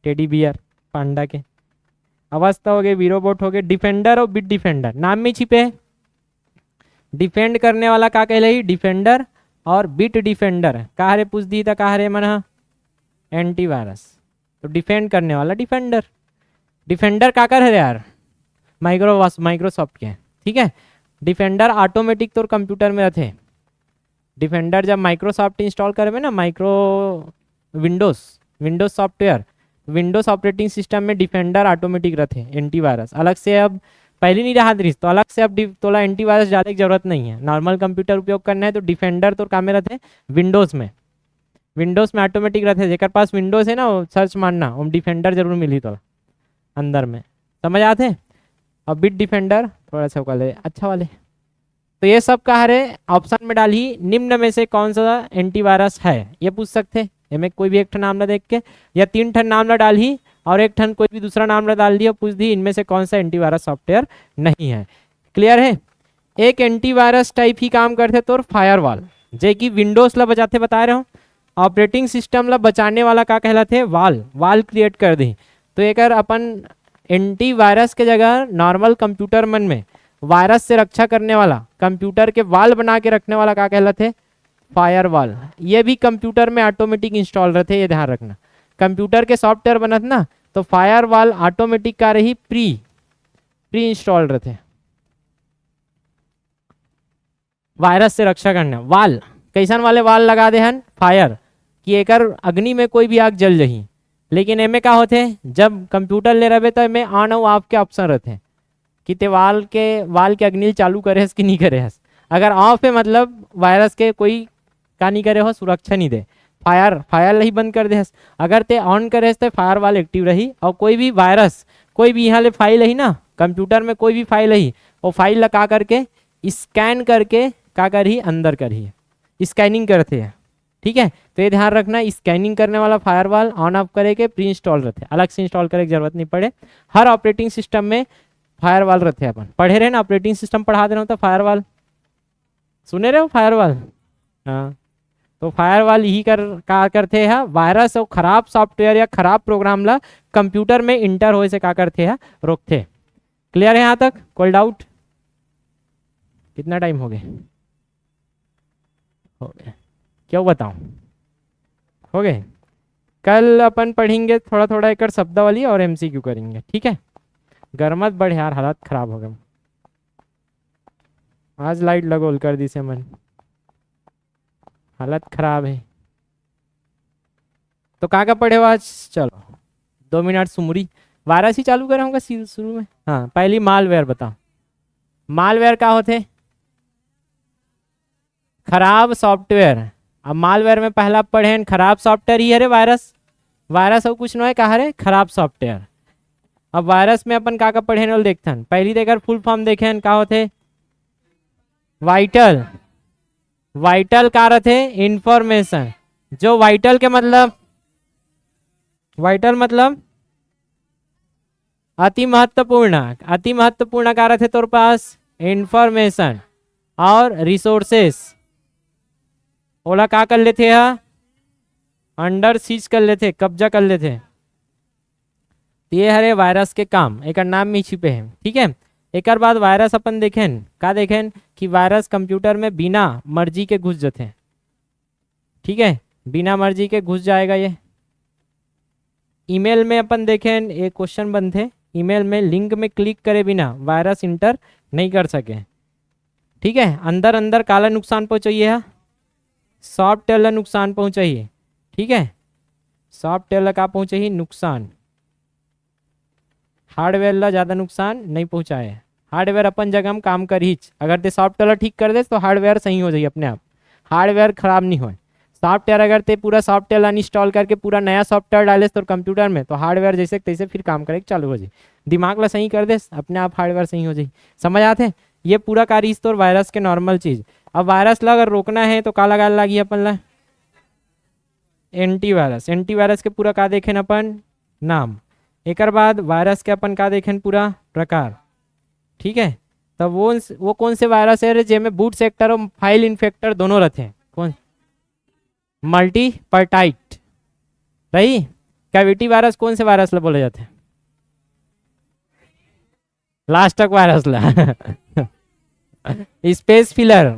टेडी बियर पांडा के। अवस्था हो गए, वीरोबोट हो गए, डिफेंडर और बिट डिफेंडर नाम में छिपे। डिफेंड करने वाला का कहले, डिफेंडर। और बिट डिफेंडर का रे पूछ दी था, का रे मन एंटीवायरस। तो डिफेंड करने वाला डिफेंडर। डिफेंडर का कर है यार, माइक्रोसॉफ्ट के, ठीक है। डिफेंडर ऑटोमेटिक तो कंप्यूटर में रहते। डिफेंडर जब माइक्रोसॉफ्ट इंस्टॉल करे ना, Windows software, Windows operating system में डिफेंडर ऑटोमेटिक रहते एंटीवायरस अलग से। अब पहले नहीं रहा दृश्य, तो अलग से अब तोला एंटीवायरस ज़्यादा की जरूरत नहीं है। नॉर्मल कंप्यूटर उपयोग करना है तो डिफेंडर तो काम में रहते विंडोज़ में ऑटोमेटिक रहते। जेकर पास विंडोज है ना, वो सर्च मारना, वो डिफेंडर जरूर मिली तो अंदर में, समझ आते। और बिट डिफेंडर थोड़ा सा वाले अच्छा वाले। तो ये सब कहा रहे ऑप्शन में डाली, निम्न में से कौन सा एंटीवायरस है, ये पूछ सकते। इनमें कोई भी एक ठन नाम ना देख के, या 3 ठन नाम ना डाल ही और एक ठन कोई भी दूसरा नाम ना डाल दिया, पूछ दी इनमें से कौन सा एंटीवायरस सॉफ्टवेयर नहीं है। क्लियर है। एक एंटीवायरस टाइप ही काम करते तो फायरवॉल, जे कि विंडोज ला बचाते बता रहे हो। ऑपरेटिंग सिस्टम ला बचाने वाला का कहलाते, वाल क्रिएट कर दी। तो एक अपन एंटीवायरस के जगह नॉर्मल कंप्यूटर मन में वायरस से रक्षा करने वाला, कंप्यूटर के वाल बना के रखने वाला का कहलाते, फायरवॉल। ये भी कंप्यूटर में ऑटोमेटिक इंस्टॉल रहते, ये ध्यान रखना। कंप्यूटर के सॉफ्टवेयर बनत ना, तो फायरवॉल ऑटोमेटिक का रही प्री इंस्टॉल रहते। वायरस से रक्षा करने वाल, कैसन वाले वाल लगा दे हन, फायर, कि एकर अग्नि में कोई भी आग जल जही। लेकिन एमे का होते, जब कंप्यूटर ले रहे तो एमे ऑन और ऑफ के ऑप्शन रहते कि ते वाल के अग्नि चालू करे कि नहीं करे। अगर ऑफ है मतलब वायरस के कोई का नहीं करे हो, सुरक्षा नहीं दे, फायर ही बंद कर दे। अगर ते ऑन करे तो फायर वाल एक्टिव रही। और कोई भी वायरस, कोई भी यहाँ ले फाइल रही ना, कंप्यूटर में कोई भी फाइल रही, वो फाइल ला का करके स्कैन करके का करी अंदर करी, स्कैनिंग करते हैं, ठीक है। तो ये ध्यान रखना, स्कैनिंग करने वाला फायरवॉल ऑन ऑफ करे के प्री इंस्टॉल रहते, अलग से इंस्टॉल करे की जरूरत नहीं पड़े। हर ऑपरेटिंग सिस्टम में फायरवॉल रहते हैं। अपन पढ़े रहे ना, ऑपरेटिंग सिस्टम पढ़ा दे रहा हूँ तो फायरवॉल सुने रहे हो, फायरवॉल। हाँ, तो फायरवॉल यही का करते हैं, वायरस और खराब सॉफ्टवेयर या खराब प्रोग्राम ला कंप्यूटर में इंटर होए से का करते हैं, रोकते। क्लियर है यहाँ तक, कोई डाउट? कितना टाइम हो गया? क्यों बताऊं, हो गए। कल अपन पढ़ेंगे थोड़ा थोड़ा एक शब्दावली और एमसीक्यू करेंगे, ठीक है। गर्मत बढ़ यार, हालत खराब हो गया। आज लाइट लगोल कर दी से मन, हालत खराब है। तो कहाँ का पढ़े हो आज? चलो 2 मिनट सुमरी वायरस ही चालू करे होगा शुरू में। हाँ, पहली मालवेयर बताओ। मालवेयर का होते, खराब सॉफ्टवेयर। अब मालवेयर में पहला पढ़े खराब सॉफ्टवेयर ही है रे वायरस। वायरस और कुछ नहीं कहा रे, खराब सॉफ्टवेयर। अब वायरस में अपन का पढ़े न देखथन, पहली देकर फुल फॉर्म देखे का होते, वाइटल। वाइटल का रहते, इंफॉर्मेशन। जो वाइटल के मतलब, वाइटल मतलब अति महत्वपूर्ण। अति महत्वपूर्ण का रहते तोर पास इंफॉर्मेशन और रिसोर्सेस, ओला का कर लेते हैं, अंडर सीज कर लेते, कब्जा कर लेते। ये हरे वायरस के काम, एक नाम में छिपे हैं, ठीक है। एक बाद वायरस अपन देखें का देखें कि वायरस कंप्यूटर में बिना मर्जी के घुस जाते हैं, ठीक है, बिना मर्जी के घुस जाएगा। ये ईमेल में अपन देखें एक क्वेश्चन बनते, ईमेल में लिंक में क्लिक करे बिना वायरस इंटर नहीं कर सके, ठीक है। अंदर अंदर काला नुकसान पहुंचाइए, सॉफ्टवेयर नुकसान पहुंचाइए, ठीक है। सॉफ्टवेयर का पहुंचाइए नुकसान, हार्डवेयर ला ज़्यादा नुकसान नहीं पहुंचाए। हार्डवेयर अपन जगह हम काम कर ही, अगर ते सॉफ्टवेयर ठीक कर दे तो हार्डवेयर सही हो जाए अपने आप, हार्डवेयर खराब नहीं हो। सॉफ्टवेयर अगर ते पूरा सॉफ्टवेयर अनइंस्टॉल करके पूरा नया सॉफ्टवेयर डाले तो कंप्यूटर में, तो हार्डवेयर जैसे तैसे फिर काम करे चालू हो जाए। दिमाग ला सही कर दे अपने आप हार्डवेयर सही हो जाए। समझ आते? ये पूरा कार्य इस तो वायरस के नॉर्मल चीज। अब वायरस ला अगर रोकना है तो का लगा लगी अपन ला एंटीवायरस। एंटीवायरस के पूरा का देखें अपन नाम, एक बाद वायरस के अपन का देखें पूरा प्रकार। ठीक है, तो वो कौन से वायरस है जेमें बूट सेक्टर और फाइल इन्फेक्टर दोनों रहते हैं? कौन? मल्टीपर्टाइट रही। कैविटी वायरस कौन से वायरस ला बोले जाते हैं? लास्ट तक वायरस ला स्पेस फिलर।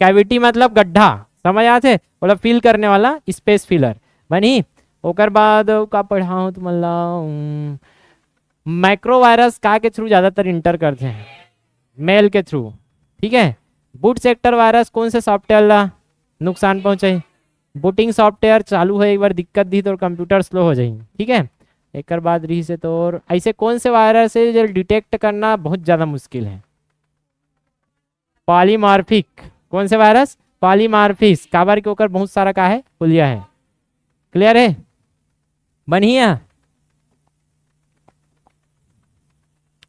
कैविटी मतलब गड्ढा, समझ आते? बोला फिल करने वाला स्पेस फिलर बनी। ओकर बाद का पढ़ाऊँ तो मतलब माइक्रो वायरस का के थ्रू ज़्यादातर इंटर करते हैं, मेल के थ्रू। ठीक है, बूट सेक्टर वायरस कौन से सॉफ्टवेयर ला नुकसान पहुंचाई? बूटिंग सॉफ्टवेयर चालू है एक बार दिक्कत दी तो कंप्यूटर स्लो हो जाए। ठीक है, एक बाद रही से तो और ऐसे कौन से वायरस है जो डिटेक्ट करना बहुत ज़्यादा मुश्किल है? पॉलीमॉर्फिक। कौन से वायरस? पॉलीमॉर्फिक। काबर के ऊपर बहुत सारा का है पुलिया है। क्लियर है? बढ़िया।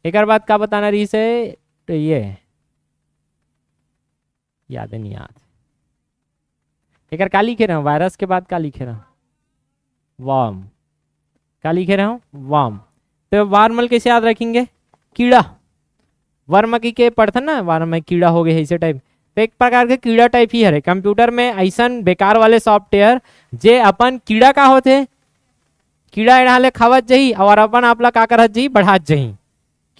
एक बात का बताना रही से तो ये याद नहीं याद। एक का लिखे रहा हूँ वायरस के बाद का लिखे रहा हूँ? वार्म। का लिखे रहा हूँ? वार्म। तो वार्मल कैसे याद रखेंगे? कीड़ा। वर्म की के पढ़ते ना, वार्म में कीड़ा हो गए ऐसे टाइप। तो एक प्रकार के कीड़ा टाइप ही है कंप्यूटर में ऐसा बेकार वाले सॉफ्टवेयर जे अपन कीड़ा का होते, कीड़ा एड़ाले खावत जही और अपन आपला का करत जही बढ़ात जही।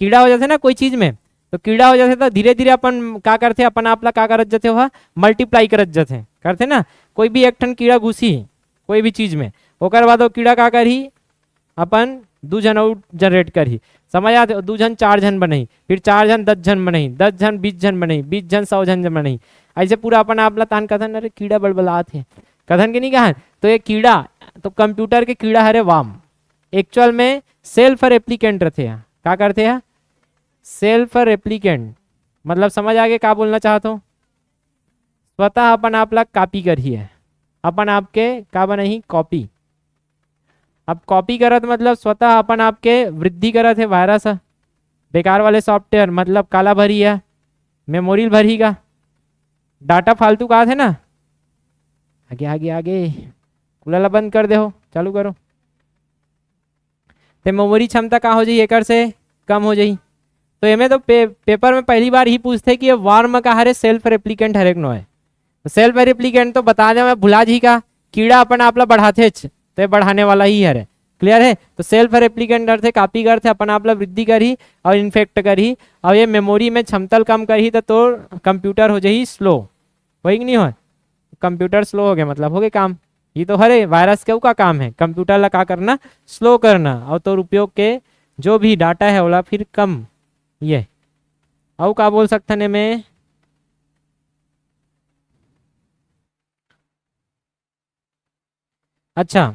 कीड़ा हो जाते ना कोई चीज में, तो कीड़ा हो जाते तो धीरे धीरे अपन का करते, अपन आपला का करत जाते हुआ मल्टीप्लाई करत जाते करते ना। कोई भी एक ठन कीड़ा घुसी कोई भी चीज में, ओकर बाद वो कीड़ा का करी अपन 2 जन और जनरेट करी। समझ आते? 2 जन 4 जन बनई, फिर 4 जन 10 जन बनई, 10 जन 20 जन बनई, 20 जन 100 जन बनई। ऐसे पूरा अपन आपला तान कथन अरे कीड़ा बड़बड़ात है कथन के नहीं कहा। तो ये कीड़ा तो कंप्यूटर के कीड़ा हरे वार्म। एक्चुअल में सेल्फ रेप्लिकेंट रहते हैं। क्या करते हैं? Self replicant. मतलब समझ आगे क्या बोलना चाहता हूँ? स्वतः अपन आपला कॉपी करी है, अपन आपके का बनही कॉपी। अब कॉपी करत मतलब स्वतः अपन आपके वृद्धि करत है वायरस बेकार वाले सॉफ्टवेयर। मतलब काला भरी है, मेमोरी भरी का डाटा फालतू का थे ना। आगे आगे आगे कूलर बंद कर दे हो, चालू करो। तो मेमोरी क्षमता का हो जाए एक से कम हो जाए। तो एमे तो पेपर में पहली बार ही पूछते कि ये वार्म का हरे सेल्फ रेप्लिकेंट हर एक नो है। तो सेल्फ रेप्लिकेंट तो बता दे मैं भुला जी का कीड़ा अपन आपला बढ़ाते तो बढ़ाने वाला ही है। क्लियर है? तो सेल्फ रेप्लिकेंट करते कॉपी करते अपन आपला वृद्धि करी और इन्फेक्ट करी और ये मेमोरी में क्षमता कम करी तो कंप्यूटर हो जाए स्लो। वही नहीं हो, कंप्यूटर स्लो हो गया मतलब हो गए काम। ये तो हरे वायरस के का काम है कंप्यूटर ला का करना, स्लो करना और तो उपयोग के जो भी डाटा है वाला फिर कम। ये और का बोल सकते हैं मैं? अच्छा,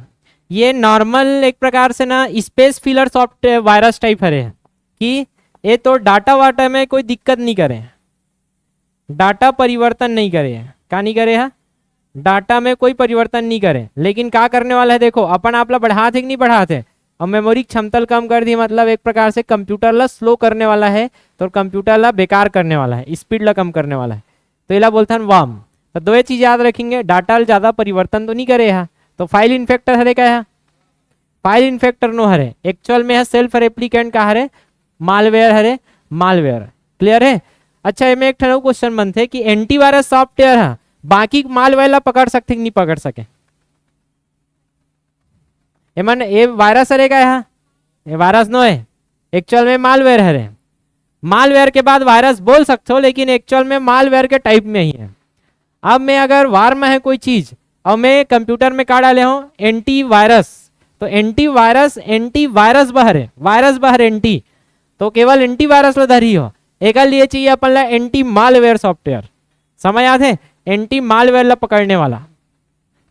ये नॉर्मल एक प्रकार से ना space filler software virus type है कि ये तो डाटा वाटा में कोई दिक्कत नहीं करे, डाटा परिवर्तन नहीं करे। का नहीं करे है? डाटा में कोई परिवर्तन नहीं करे, लेकिन क्या करने वाला है देखो अपन आपला बढ़ाते कि नहीं बढ़ाते और मेमोरी क्षमता कम कर दी। मतलब एक प्रकार से कंप्यूटर ला स्लो करने वाला है, तो कंप्यूटर ला बेकार करने वाला है, स्पीड ला कम करने वाला है। तो इला बोलते हैं वार्म। तो 2 चीज याद रखेंगे, डाटा ज्यादा परिवर्तन तो नहीं करे है। तो फाइल इन्फेक्टर हरे का है? फाइल इन्फेक्टर नो हरे, एक्चुअल में है सेल्फ रेप्लिकेंट का हरे मालवेयर हरे, मालवेयर। क्लियर है? अच्छा, इसमें एक क्वेश्चन बनते कि एंटीवायरस सॉफ्टवेयर है बाकी मालवेयर ला पकड़ सकते कि नहीं पकड़ सके? एमन ये वायरस हरे का है? ये वायरस नो है, एक्चुअल में मालवेयर हरे। मालवेयर के बाद वायरस बोल सकते हो, लेकिन एक्चुअल में मालवेयर के टाइप में ही है। अब मैं अगर वार्म है कोई चीज और मैं कंप्यूटर में का डाले हूँ एंटीवायरस, तो एंटीवायरस बहरे वायरस बहर एंटी, तो केवल एंटीवायरस ला धरी हो। एक लिए चाहिए अपन ला एंटी मालवेयर सॉफ्टवेयर। समझ आते हैं? एंटी मालवेयर ला पकड़ने वाला।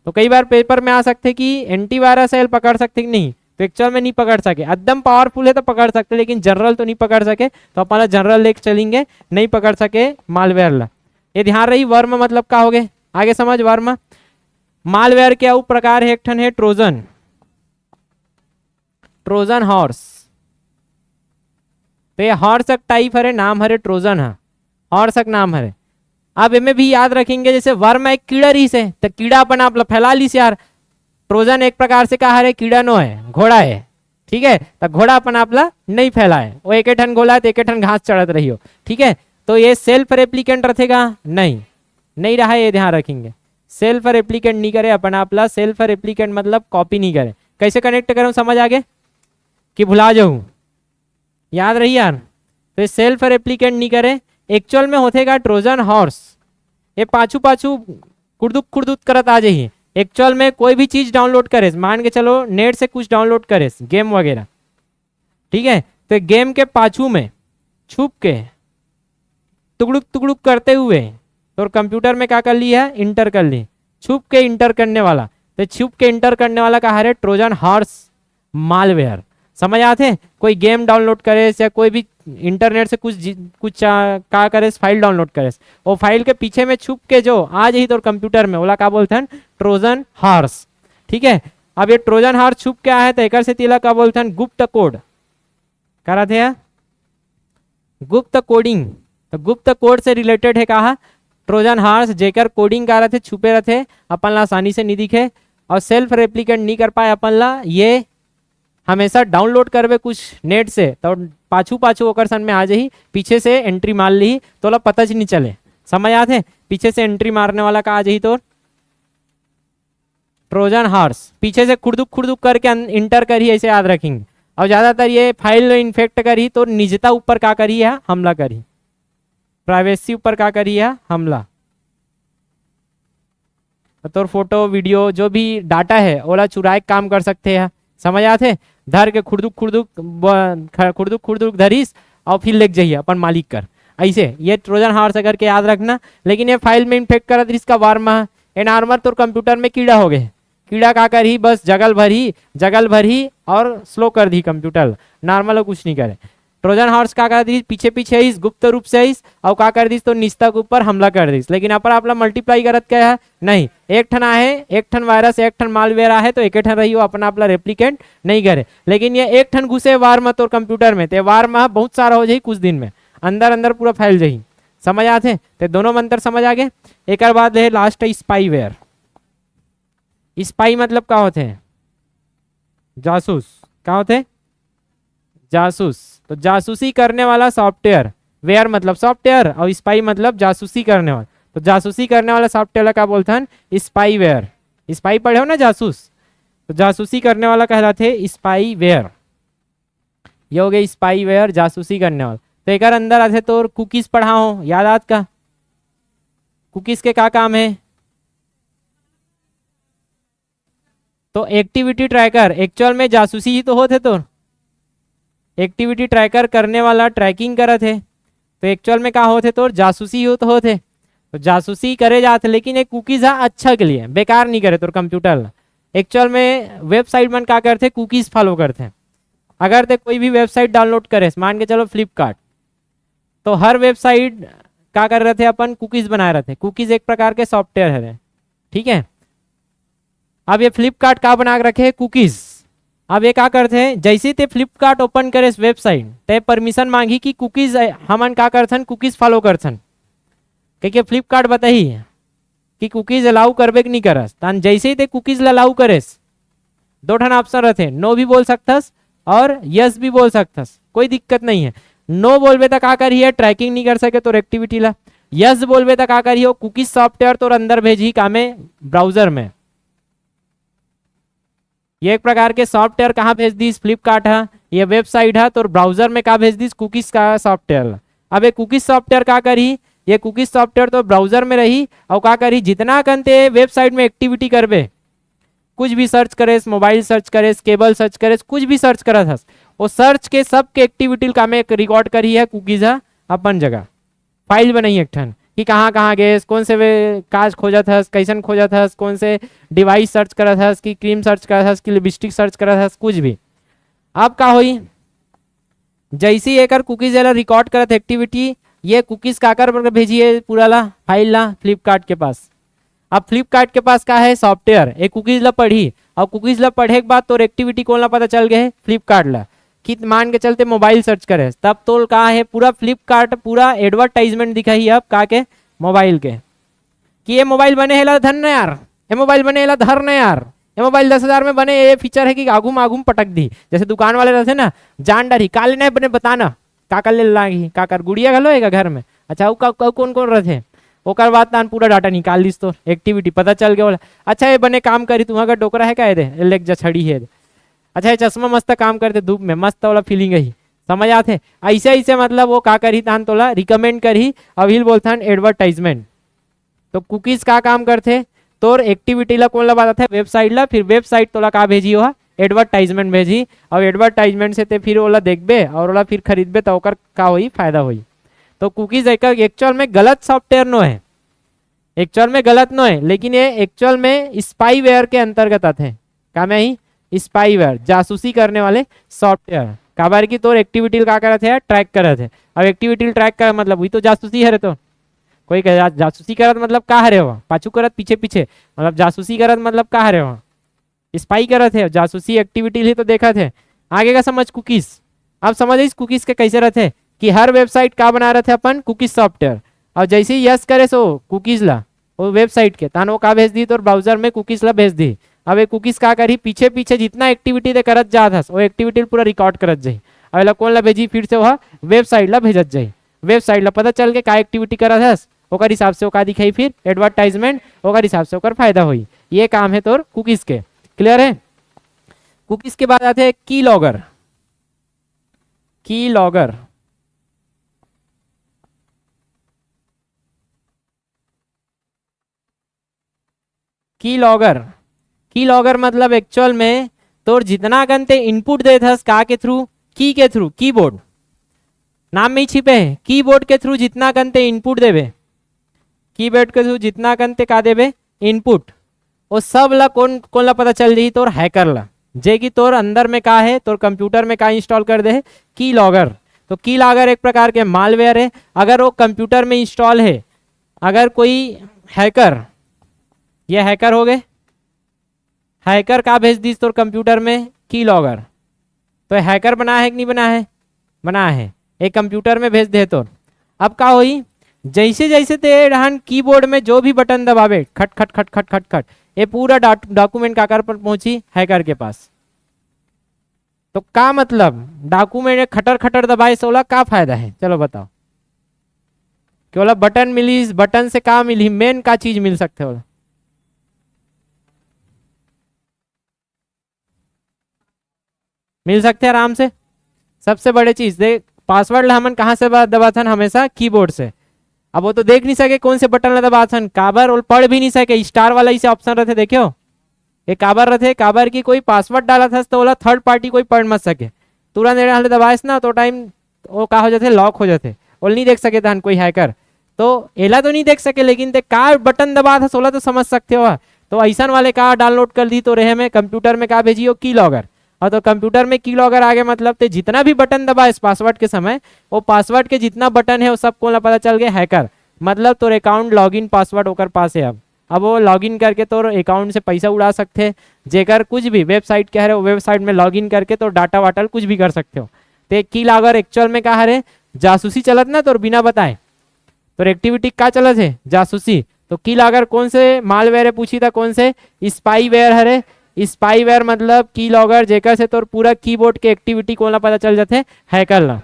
तो कई बार पेपर में आ सकते कि एंटीवायरस है पकड़ सकते कि नहीं, तो एक्चुअल में नहीं पकड़ सके, एकदम पावरफुल है तो पकड़ सकते, लेकिन जनरल तो नहीं पकड़ सके, तो अपना जनरल लेके चलेंगे, नहीं पकड़ सके मालवेयर ला। ये ध्यान रही, वर्म मतलब क्या हो गए, आगे समझ। वर्म मालवेयर के अउ प्रकार है, एक ठन है ट्रोजन, ट्रोजन हॉर्स। तो ये हॉर्स एक टाइप हरे, नाम हरे ट्रोजन है, हॉर्स एक नाम हरे। अब इनमें भी याद रखेंगे, जैसे वर्म एक कीड़ा रही से, तो कीड़ा अपन आप फैला ली से यार, ट्रोजन एक प्रकार से कहा है कीड़ा नो है, घोड़ा है, ठीक है, तो घोड़ा अपन आपला नहीं फैला है, वो एक ठन गोला है तो एक ठन घास चढ़त रही हो, ठीक है। तो ये सेल्फ रेप्लिकेंट रहेगा नहीं, नहीं रहा, ये ध्यान रखेंगे, सेल्फ रेप्लिकेंट नहीं करे अपन आपला। सेल्फ रेप्लिकेंट मतलब कॉपी नहीं करे। कैसे कनेक्ट करूं, समझ आगे कि भुला जाऊं, याद रही यार। तो सेल्फ रेप्लिकेंट नहीं करे, एक्चुअल में होतेगा ट्रोजन हॉर्स, ये पाछू पाछू खुरदुक खुरदुक करत आ जाइए। एक्चुअल में कोई भी चीज डाउनलोड करे, मान के चलो नेट से कुछ डाउनलोड करे, गेम वगैरह, ठीक है, तो गेम के पाछू में छुप के टुकड़ुक टुकड़ुक करते हुए तो कंप्यूटर में क्या कर ली है, इंटर कर ली, छुप के इंटर करने वाला। तो छुप के इंटर करने वाला कहा है ट्रोजन हॉर्स मालवेयर। समझ आते हैं, कोई गेम डाउनलोड करे या कोई भी इंटरनेट से कुछ का करे, फाइल डाउनलोड करे, वो फाइल के पीछे में छुप के जो आज ही तो कंप्यूटर में बोला क्या बोलते हैं, ट्रोजन हॉर्स, ठीक है। अब ये ट्रोजन हॉर्स छुप के आया है तो एक से तिला क्या बोलते हैं, गुप्त कोड करा थे, गुप्त कोडिंग। तो गुप्त कोड से रिलेटेड है कहा ट्रोजन हॉर्स, जेकर कोडिंग कर रहे थे, छुपे रहते, अपन ला आसानी से नहीं दिखे और सेल्फ रेप्लिकेंट नहीं कर पाए अपन ला। ये हमेशा डाउनलोड करवे कुछ नेट से तो पाछू पाछू ओकर सन में आ जाही, पीछे से एंट्री मार ली तो ला पता नहीं चले। समझ आते हैं, पीछे से एंट्री मारने वाला का आ जाही तो ट्रोजन हॉर्स, पीछे से खुरदुक खुरदुक करके इंटर करी, ऐसे याद रखेंगे। और ज्यादातर ये फाइल इन्फेक्ट करी तो निजता ऊपर का करी है, हमला करी, प्राइवेसी ऊपर का करी है हमला। तो फोटो वीडियो जो भी डाटा है ओला चुराए काम कर सकते हैं। समझ आते, धर के खुरदुक खुरदुक खुरदुक धरीस और फिर लेके जाइए अपन मालिक कर, ऐसे ये ट्रोजन हॉर्स करके याद रखना। लेकिन ये फाइल में इन्फेक्ट कर इसका वार्मा एन आर्मर तो कंप्यूटर में कीड़ा हो गए, कीड़ा का कर ही बस जगल भर ही और स्लो कर दी कंप्यूटर, नॉर्मल कुछ नहीं करे। ट्रोजन हॉर्स का कर दी पीछे पीछे इस गुप्त रूप से इस और का कर दी तो निस्ता के ऊपर हमला कर दी। लेकिन अपन आपला मल्टीप्लाई करत क्या है, नहीं, एक ठन आहे, एक ठन वायरस, एक ठन मालवेयर आहे तो एक ठन रही हो, अपना आपला रेप्लिकेंट नहीं करे। लेकिन ये एक ठन घुसे वार मत और कंप्यूटर में, तो वार में बहुत सारा हो जाए कुछ दिन में, अंदर अंदर पूरा फैल जाही। समझ आते, तो दोनों मंत्र समझ आगे। एक बाद है लास्ट स्पाईवेयर। स्पाई मतलब क्या होते हैं, जासूस, क्या होते हैं, जासूस। तो जासूसी करने वाला सॉफ्टवेयर, वेयर मतलब सॉफ्टवेयर और स्पाई मतलब जासूसी करने वाला। तो जासूसी करने वाला सॉफ्टवेयर का बोलते हैं स्पाईवेयर। स्पाई पढ़े हो ना, जासूस, तो जासूसी करने वाला कहलाते हैं स्पाईवेयर। ये हो गया स्पाईवेयर, जासूसी करने वाला। तो एक अंदर आते तो कुकीज पढ़ा हो, याद आत का, कुकीज के क्या काम है, तो एक्टिविटी ट्रैकर, एक्चुअल में जासूसी ही तो होते, तो एक्टिविटी ट्रैकर करने वाला ट्रैकिंग करे थे, तो एक्चुअल में क्या होते तो जासूसी हो तो होते, तो जासूसी करे जाते। लेकिन एक कुकीज है अच्छा के लिए, बेकार नहीं करे तो कंप्यूटर। एक्चुअल में वेबसाइट में क्या करते, कुकीज फॉलो करते हैं। अगर ते कोई भी वेबसाइट डाउनलोड करे, मान के चलो फ्लिपकार्ट, तो हर वेबसाइट क्या कर रहे थे अपन, कुकीज बना रहे थे। कुकीज एक प्रकार के सॉफ्टवेयर है, ठीक है। अब ये फ्लिपकार्ट का बना के रखे कुकीज। अब ये क्या करते हैं, जैसे ते फ्लिपकार्ट ओपन करे वेबसाइट, ते परमिशन मांगी कि कुकीज हमन क्या करथन, कुकीज फॉलो करथन, क्योंकि फ्लिपकार्ट बताही कि कुकीज अलाउ करबे कि नहीं करस। तान जैसे ही ते कुकीज अलाउ करेस, दो ठन ऑप्शन रहते, नो भी बोल सकथस और यस भी बोल सकथस, कोई दिक्कत नहीं है। नो बोलबे तो क्या करिए, ट्रैकिंग नहीं कर सके तो एक्टिविटी ला। यस बोलबे तो क्या करिए, कुकीज सॉफ्टवेयर तो अंदर भेजी कामे ब्राउजर में। ये एक प्रकार के सॉफ्टवेयर कहाँ भेज दी, फ्लिपकार्ट है, ये वेबसाइट है, तो ब्राउजर में कहाँ भेज दी, कुकीज का सॉफ्टवेयर। अब ये कुकीज सॉफ्टवेयर क्या करी, ये कुकीज सॉफ्टवेयर तो ब्राउजर में रही और क्या करी, जितना कंते वेबसाइट में एक्टिविटी करबे, कुछ भी सर्च करे, मोबाइल सर्च करे, केबल सर्च करे, कुछ भी सर्च करा था, वो सर्च के सब के एक्टिविटी का में रिकॉर्ड करी है कुकीज है अपन जगह, फाइल बनाई एक ठन कि कहाँ कहाँ गए, कौन से वे काज खोजा था, कैसन खोजा था, कौन से डिवाइस सर्च करा था, कि क्रीम सर्च करा था, कि लिपस्टिक सर्च करा था, कुछ भी अब का होई, जैसी एकर कुकीज एला रिकॉर्ड करत एक्टिविटी, ये कुकीज काकर पर भेजिए पूरा ला फाइल ला फ्लिपकार्ट के पास। अब फ्लिपकार्ट के पास का है सॉफ्टवेयर, एक कुकीज ला पढ़ी, और कुकीज ला पढ़े के बाद तो एक्टिविटी कौन ला पता चल गए फ्लिपकार्ट ला, कि मान के चलते मोबाइल सर्च करे तब तो कहा है पूरा फ्लिपकार्ट पूरा एडवर्टाइजमेंट दिखाई अब का के मोबाइल के, कि ये मोबाइल बने है ला धर न यार, ये मोबाइल बने है ला धर न यार, ये मोबाइल 10,000 में बने, ये फीचर है कि आगूम आगूम पटक दी, जैसे दुकान वाले रहते ना जान डरी काले नहीं बने बताना का कर ले लागी का कर गुड़िया घलो है घर में, अच्छा वो कौन कौन रहते, ओकर बाद तान पूरा डाटा निकाल लीस तो एक्टिविटी पता चल गया बोला अच्छा ये बने काम करी तुम अगर डोकरा है का दे लेक जा छड़ी है, अच्छा ये चश्मा मस्त काम करते धूप में मस्त वाला फीलिंग है, समझ आते ऐसे ऐसे मतलब वो का करी तान तोला रिकमेंड करी, अभी बोलता एडवर्टाइजमेंट। तो कुकीज का काम करते तोर एक्टिविटी ला कौन ला बताते वेबसाइट ला, फिर वेबसाइट तोला का भेजी हो एडवर्टाइजमेंट भेजी, और एडवर्टाइजमेंट से ते फिर ओला देखबे और ओला फिर खरीदबे तो ओकर का होई फायदा होई। तो कुकीज एक्चुअल में गलत सॉफ्टवेयर नो है, एक्चुअल में गलत नो है, लेकिन ये एक्चुअल में स्पाईवेयर के अंतर्गत आते हैं, का में ही स्पाईवेयर जासूसी करने वाले सॉफ्टवेयर, काबर की तोर एक्टिविटी का करते हैं ट्रैक करते हैं। अब एक्टिविटी ट्रैक कर मतलब वही तो जासूसी है रे, तो कोई जासूसी करत मतलब का हरे हो पाछू करत पीछे पीछे, मतलब जासूसी करत मतलब का हरे हो स्पाई करत है, जासूसी एक्टिविटी ही तो देखा थे। आगे का समझ कुकीज, अब समझ इस कुकीज के कैसे रहते कि हर वेबसाइट का बना रहे थे अपन कुकीज सॉफ्टवेयर, और जैसे ही यस करे सो कुकीज ला वो वेबसाइट के तान वो का भेज दी तो ब्राउजर में कुकीज ला भेज दी। अब ये कुकीज का करी पीछे पीछे जितना एक्टिविटी दे करत जात हस वो एक्टिविटी पूरा रिकॉर्ड करत जाई, अब कौन ला भेजी फिर से वह वेबसाइट ला भेजत जाई, वेबसाइट ला पता चल के का एक्टिविटी करत हस ओकर हिसाब से ओका दिखाई फिर एडवर्टाइजमेंट, ओकर हिसाब से ओकर फायदा हुई। ये काम है तोर कुकीज के, क्लियर है। कुकीज के बाद आते हैं की लॉगर, की लॉगर की लॉगर की लॉगर मतलब एक्चुअल में तोर जितना गनते इनपुट देत हस का के थ्रू, की के थ्रू, कीबोर्ड नाम में ही छिपे है, कीबोर्ड के थ्रू जितना गनते इनपुट देवे, कीबोर्ड के थ्रू जितना गनते का देवे इनपुट, वो सब ला कौन कौन ला पता चल रही तोर हैकर ला, जे कि तोर अंदर में का है तोर कंप्यूटर में का इंस्टॉल कर दे की लॉगर। तो की लॉगर एक प्रकार के मालवेयर है, अगर वो कंप्यूटर में इंस्टॉल है, अगर कोई हैकर, ये हैकर हो गए, हैकर का भेज दी तोर कंप्यूटर में की लॉगर, तो हैकर बना है कि नहीं बना है, बना है, एक कंप्यूटर में भेज दे तो अब का होई जैसे जैसे ते रहन कीबोर्ड में जो भी बटन दबावे खट खट खट खट खट खट ये पूरा डॉक्यूमेंट काकर पर पहुंची हैकर के पास। तो का मतलब डॉक्यूमेंट खटर खटर दबाए से ओला का फायदा है, चलो बताओ, कि ओला बटन मिली, बटन से का मिली, मेन का चीज मिल सकते ओला, मिल सकते हैं आराम से। सबसे बड़े चीज देख पासवर्ड ला हमन कहाँ से दबाथन, हमेशा कीबोर्ड से। अब वो तो देख नहीं सके कौन से बटन ला दबाथन, काबर और पढ़ भी नहीं सके, स्टार वाला इसे ऑप्शन रहते देखियो, ये काबर रहते, काबर की कोई पासवर्ड डाला था तो ओला थर्ड पार्टी कोई पढ़ मत सके, तुरंत हाल दबाएस ना तो टाइम वो का हो जाते लॉक हो जाते, वो नहीं देख सके था कोई हैकर, तो एला तो नहीं देख सके, लेकिन ते का बटन दबा था सोला तो समझ सकते हो। तो ऐसा वाले का डाउनलोड कर दी तो रहे में कंप्यूटर में का भेजियो की लॉगर, और तो कंप्यूटर में की लॉगर आगे मतलब ते जितना भी बटन दबा इस पासवर्ड के समय, वो पासवर्ड के जितना बटन है वो सब को पता चल गया हैकर, मतलब तोर अकाउंट लॉगिन पासवर्ड ओकर पास है। अब वो लॉगिन करके तोर अकाउंट से पैसा उड़ा सकते हैं, जेकर कुछ भी वेबसाइट क्या है वो वेबसाइट में लॉगिन करके तो डाटा वाटा कुछ भी कर सकते हो। तो की लॉगर एक्चुअल में क्या है जासूसी चलत ना, तो बिना बताए तो एक्टिविटी का चलत है जासूसी। तो की लॉगर कौन से मालवेयर है पूछी था, कौन से स्पाईवेयर है, स्पाईवेयर मतलब की लॉगर जेकर से तोर पूरा कीबोर्ड के एक्टिविटी को पता चल जाते हैकर ला,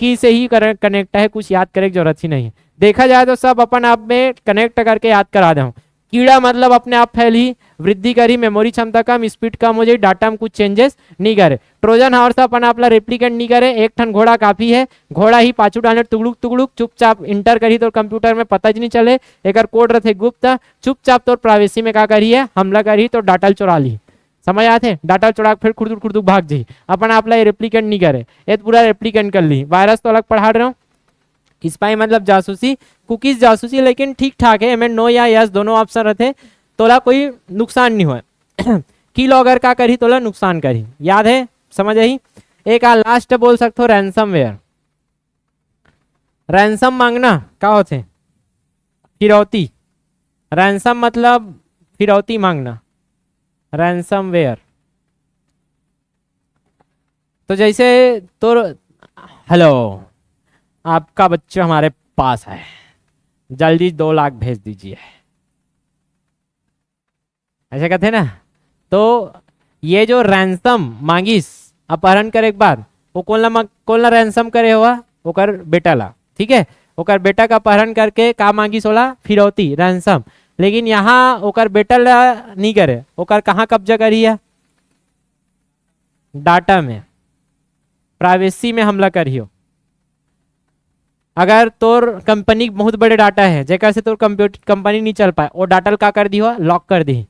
की से ही कनेक्ट है, कुछ याद करे की जरूरत ही नहीं है। देखा जाए तो सब अपन आप में कनेक्ट करके याद करा दूं। कीड़ा मतलब अपने आप फैली, वृद्धि करी, मेमोरी क्षमता कम, स्पीड कम हो जाए, डाटा में कुछ चेंजेस नहीं करे। ट्रोजन हॉर्स अपन आपला रेप्लिकेंट नहीं करे, एक ठन घोड़ा काफी है, घोड़ा ही पाछू डाले तुगड़ुक तुगड़ुक चुपचाप इंटर करी तो कंप्यूटर में पता ही नहीं चले, एक कोड रहते गुप्त, चुपचाप तो प्राइवेसी में का करिए हमला करी तो डाटा चुरा ली, समझ आते डाटा चुरा फिर खुर्दुक खुर्दुक भाग जाई, अपन आपला रेप्लिकेंट नहीं करे, ये पूरा रेप्लिकेंट कर ली। वायरस तो अलग पढ़ा रहे हो, स्पाई मतलब जासूसी, कुकीज जासूसी, लेकिन ठीक ठाक है, एम नो या यस दोनों ऑप्शन रहते, तोला कोई नुकसान नहीं हुआ। की लॉगर का करी तोला नुकसान करी, याद है समझ आई। एक आ लास्ट बोल सकते हो रैंसमवेयर। रैंसम मांगना क्या होते, फिरौती। रैंसम मतलब फिरौती मांगना, रैंसमवेयर। तो जैसे तो हेलो, आपका बच्चा हमारे पास है, जल्दी 2 लाख भेज दीजिए, ऐसे कहते हैं ना। तो ये जो रैंसम मांगिस अपहरण करे के बाद वो कोलना रैंसम करे हुआ ओकर बेटा ला, ठीक है। ओकर बेटा का अपहरण करके का मांगिस होला, फिरौती, रैंसम। लेकिन यहाँ ओकर बेटा ला नहीं करे, ओकर कहाँ कब्जा करी है, डाटा में, प्राइवेसी में हमला करियो। अगर तोर कंपनी बहुत बड़े डाटा है जेकर से तोर कंप्यूटर कंपनी नहीं चल पाए, वो डाटा का कर दी हो लॉक कर दी,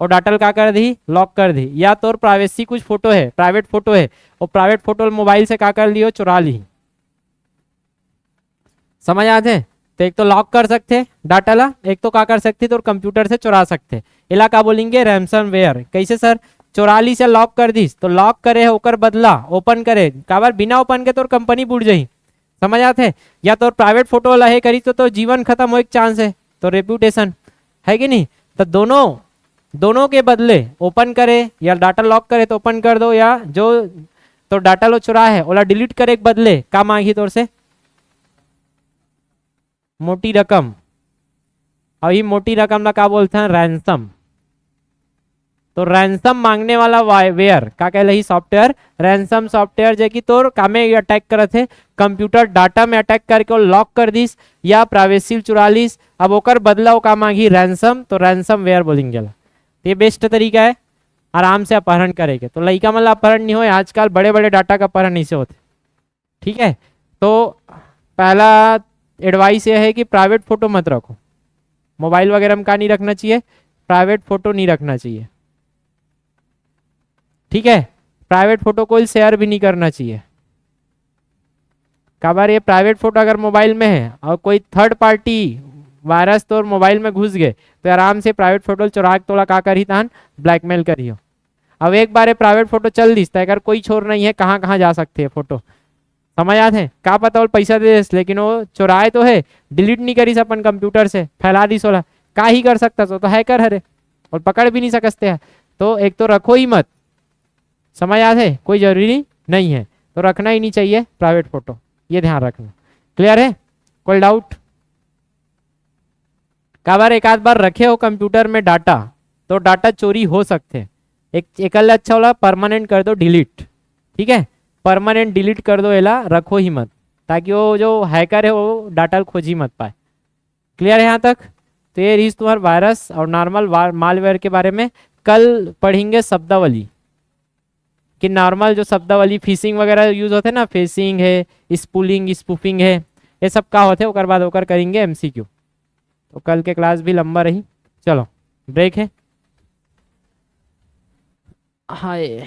और डाटा का कर दी लॉक कर दी। या तोर प्राइवेसी कुछ फोटो है, प्राइवेट फोटो है, वो प्राइवेट फोटो मोबाइल से का कर लियो, चुरा ली। समझ आते। तो एक तो लॉक कर सकते डाटा ला, एक तो का कर सकते तो कंप्यूटर से चुरा सकते। इला का बोलेंगे रैंसमवेयर। कैसे सर, चुरा ली से लॉक कर दी, तो लॉक करे होकर बदला ओपन करे काबर, बिना ओपन के तोर कंपनी बुड़ जाई। समझ आते। या तो प्राइवेट फोटो लहे करी तो जीवन खत्म हो एक चांस है, तो रेपुटेशन है कि नहीं। तो दोनों के बदले ओपन करे या डाटा लॉक करे तो ओपन कर दो, या जो तो डाटा लो चुरा है ओला डिलीट करे के बदले का मांगी तोर से, मोटी रकम। अभी मोटी रकम ना का बोलते हैं, रैंसम। तो रैंसम मांगने वाला वेयर का कहले ही सॉफ्टवेयर, रैंसम सॉफ्टवेयर जे की तोर कामे अटैक करत है, कंप्यूटर डाटा में अटैक करके लॉक कर दिस या प्राइवेसी चुरा लीस। अब ओकर बदला का मांगी रैंसम, तो रैंसम वेयर बोलेंगे। ये बेस्ट तरीका है आराम से अपहरण करेंगे। तो लड़का मतलब अपहरण नहीं हो, आजकल बड़े बड़े डाटा का अपहरण नहीं से होते, ठीक है। तो पहला एडवाइस ये है कि प्राइवेट फोटो मत रखो, मोबाइल वगैरह में का नहीं रखना चाहिए, प्राइवेट फोटो नहीं रखना चाहिए, ठीक है। प्राइवेट फोटो कोई शेयर भी नहीं करना चाहिए। काबर ये प्राइवेट फोटो अगर मोबाइल में है और कोई थर्ड पार्टी वायरस तो मोबाइल में घुस गए तो आराम से प्राइवेट फोटो चुरा के तोला का करी तान ब्लैकमेल करियो। अब एक बार प्राइवेट फोटो चल दिस, अगर कोई छोर नहीं है कहाँ कहाँ जा सकते हैं फोटो, समझ आते हैं। का पता वो पैसा दे देस, लेकिन वो चुराए तो है, डिलीट नहीं करी अपन कंप्यूटर से, फैला दी सोला का ही कर सकता तो हैकर हरे, और पकड़ भी नहीं सकते हैं। तो एक तो रखो ही मत, समझ आते, कोई जरूरी नहीं है तो रखना ही नहीं चाहिए प्राइवेट फोटो, ये ध्यान रखना। क्लियर है, कोई डाउट। का बार एक आध बार रखे हो कंप्यूटर में डाटा तो डाटा चोरी हो सकते हैं। एक अच्छा वाला परमानेंट कर दो डिलीट, ठीक है, परमानेंट डिलीट कर दो, एला रखो ही मत, ताकि वो जो हैकर है वो डाटा खोज ही मत पाए। क्लियर है यहाँ तक। तो ये रही तुम्हारा वायरस और नॉर्मल मालवेयर के बारे में। कल पढ़ेंगे शब्दावली कि नॉर्मल जो शब्दावली फिशिंग वगैरह यूज होते हैं ना, फिशिंग है, स्पूलिंग, स्पूफिंग है, ये सब का होते हैं, ओकर बाद ओकर करेंगे एमसीक्यू। तो कल के क्लास भी लंबा रही। चलो ब्रेक है। हाय।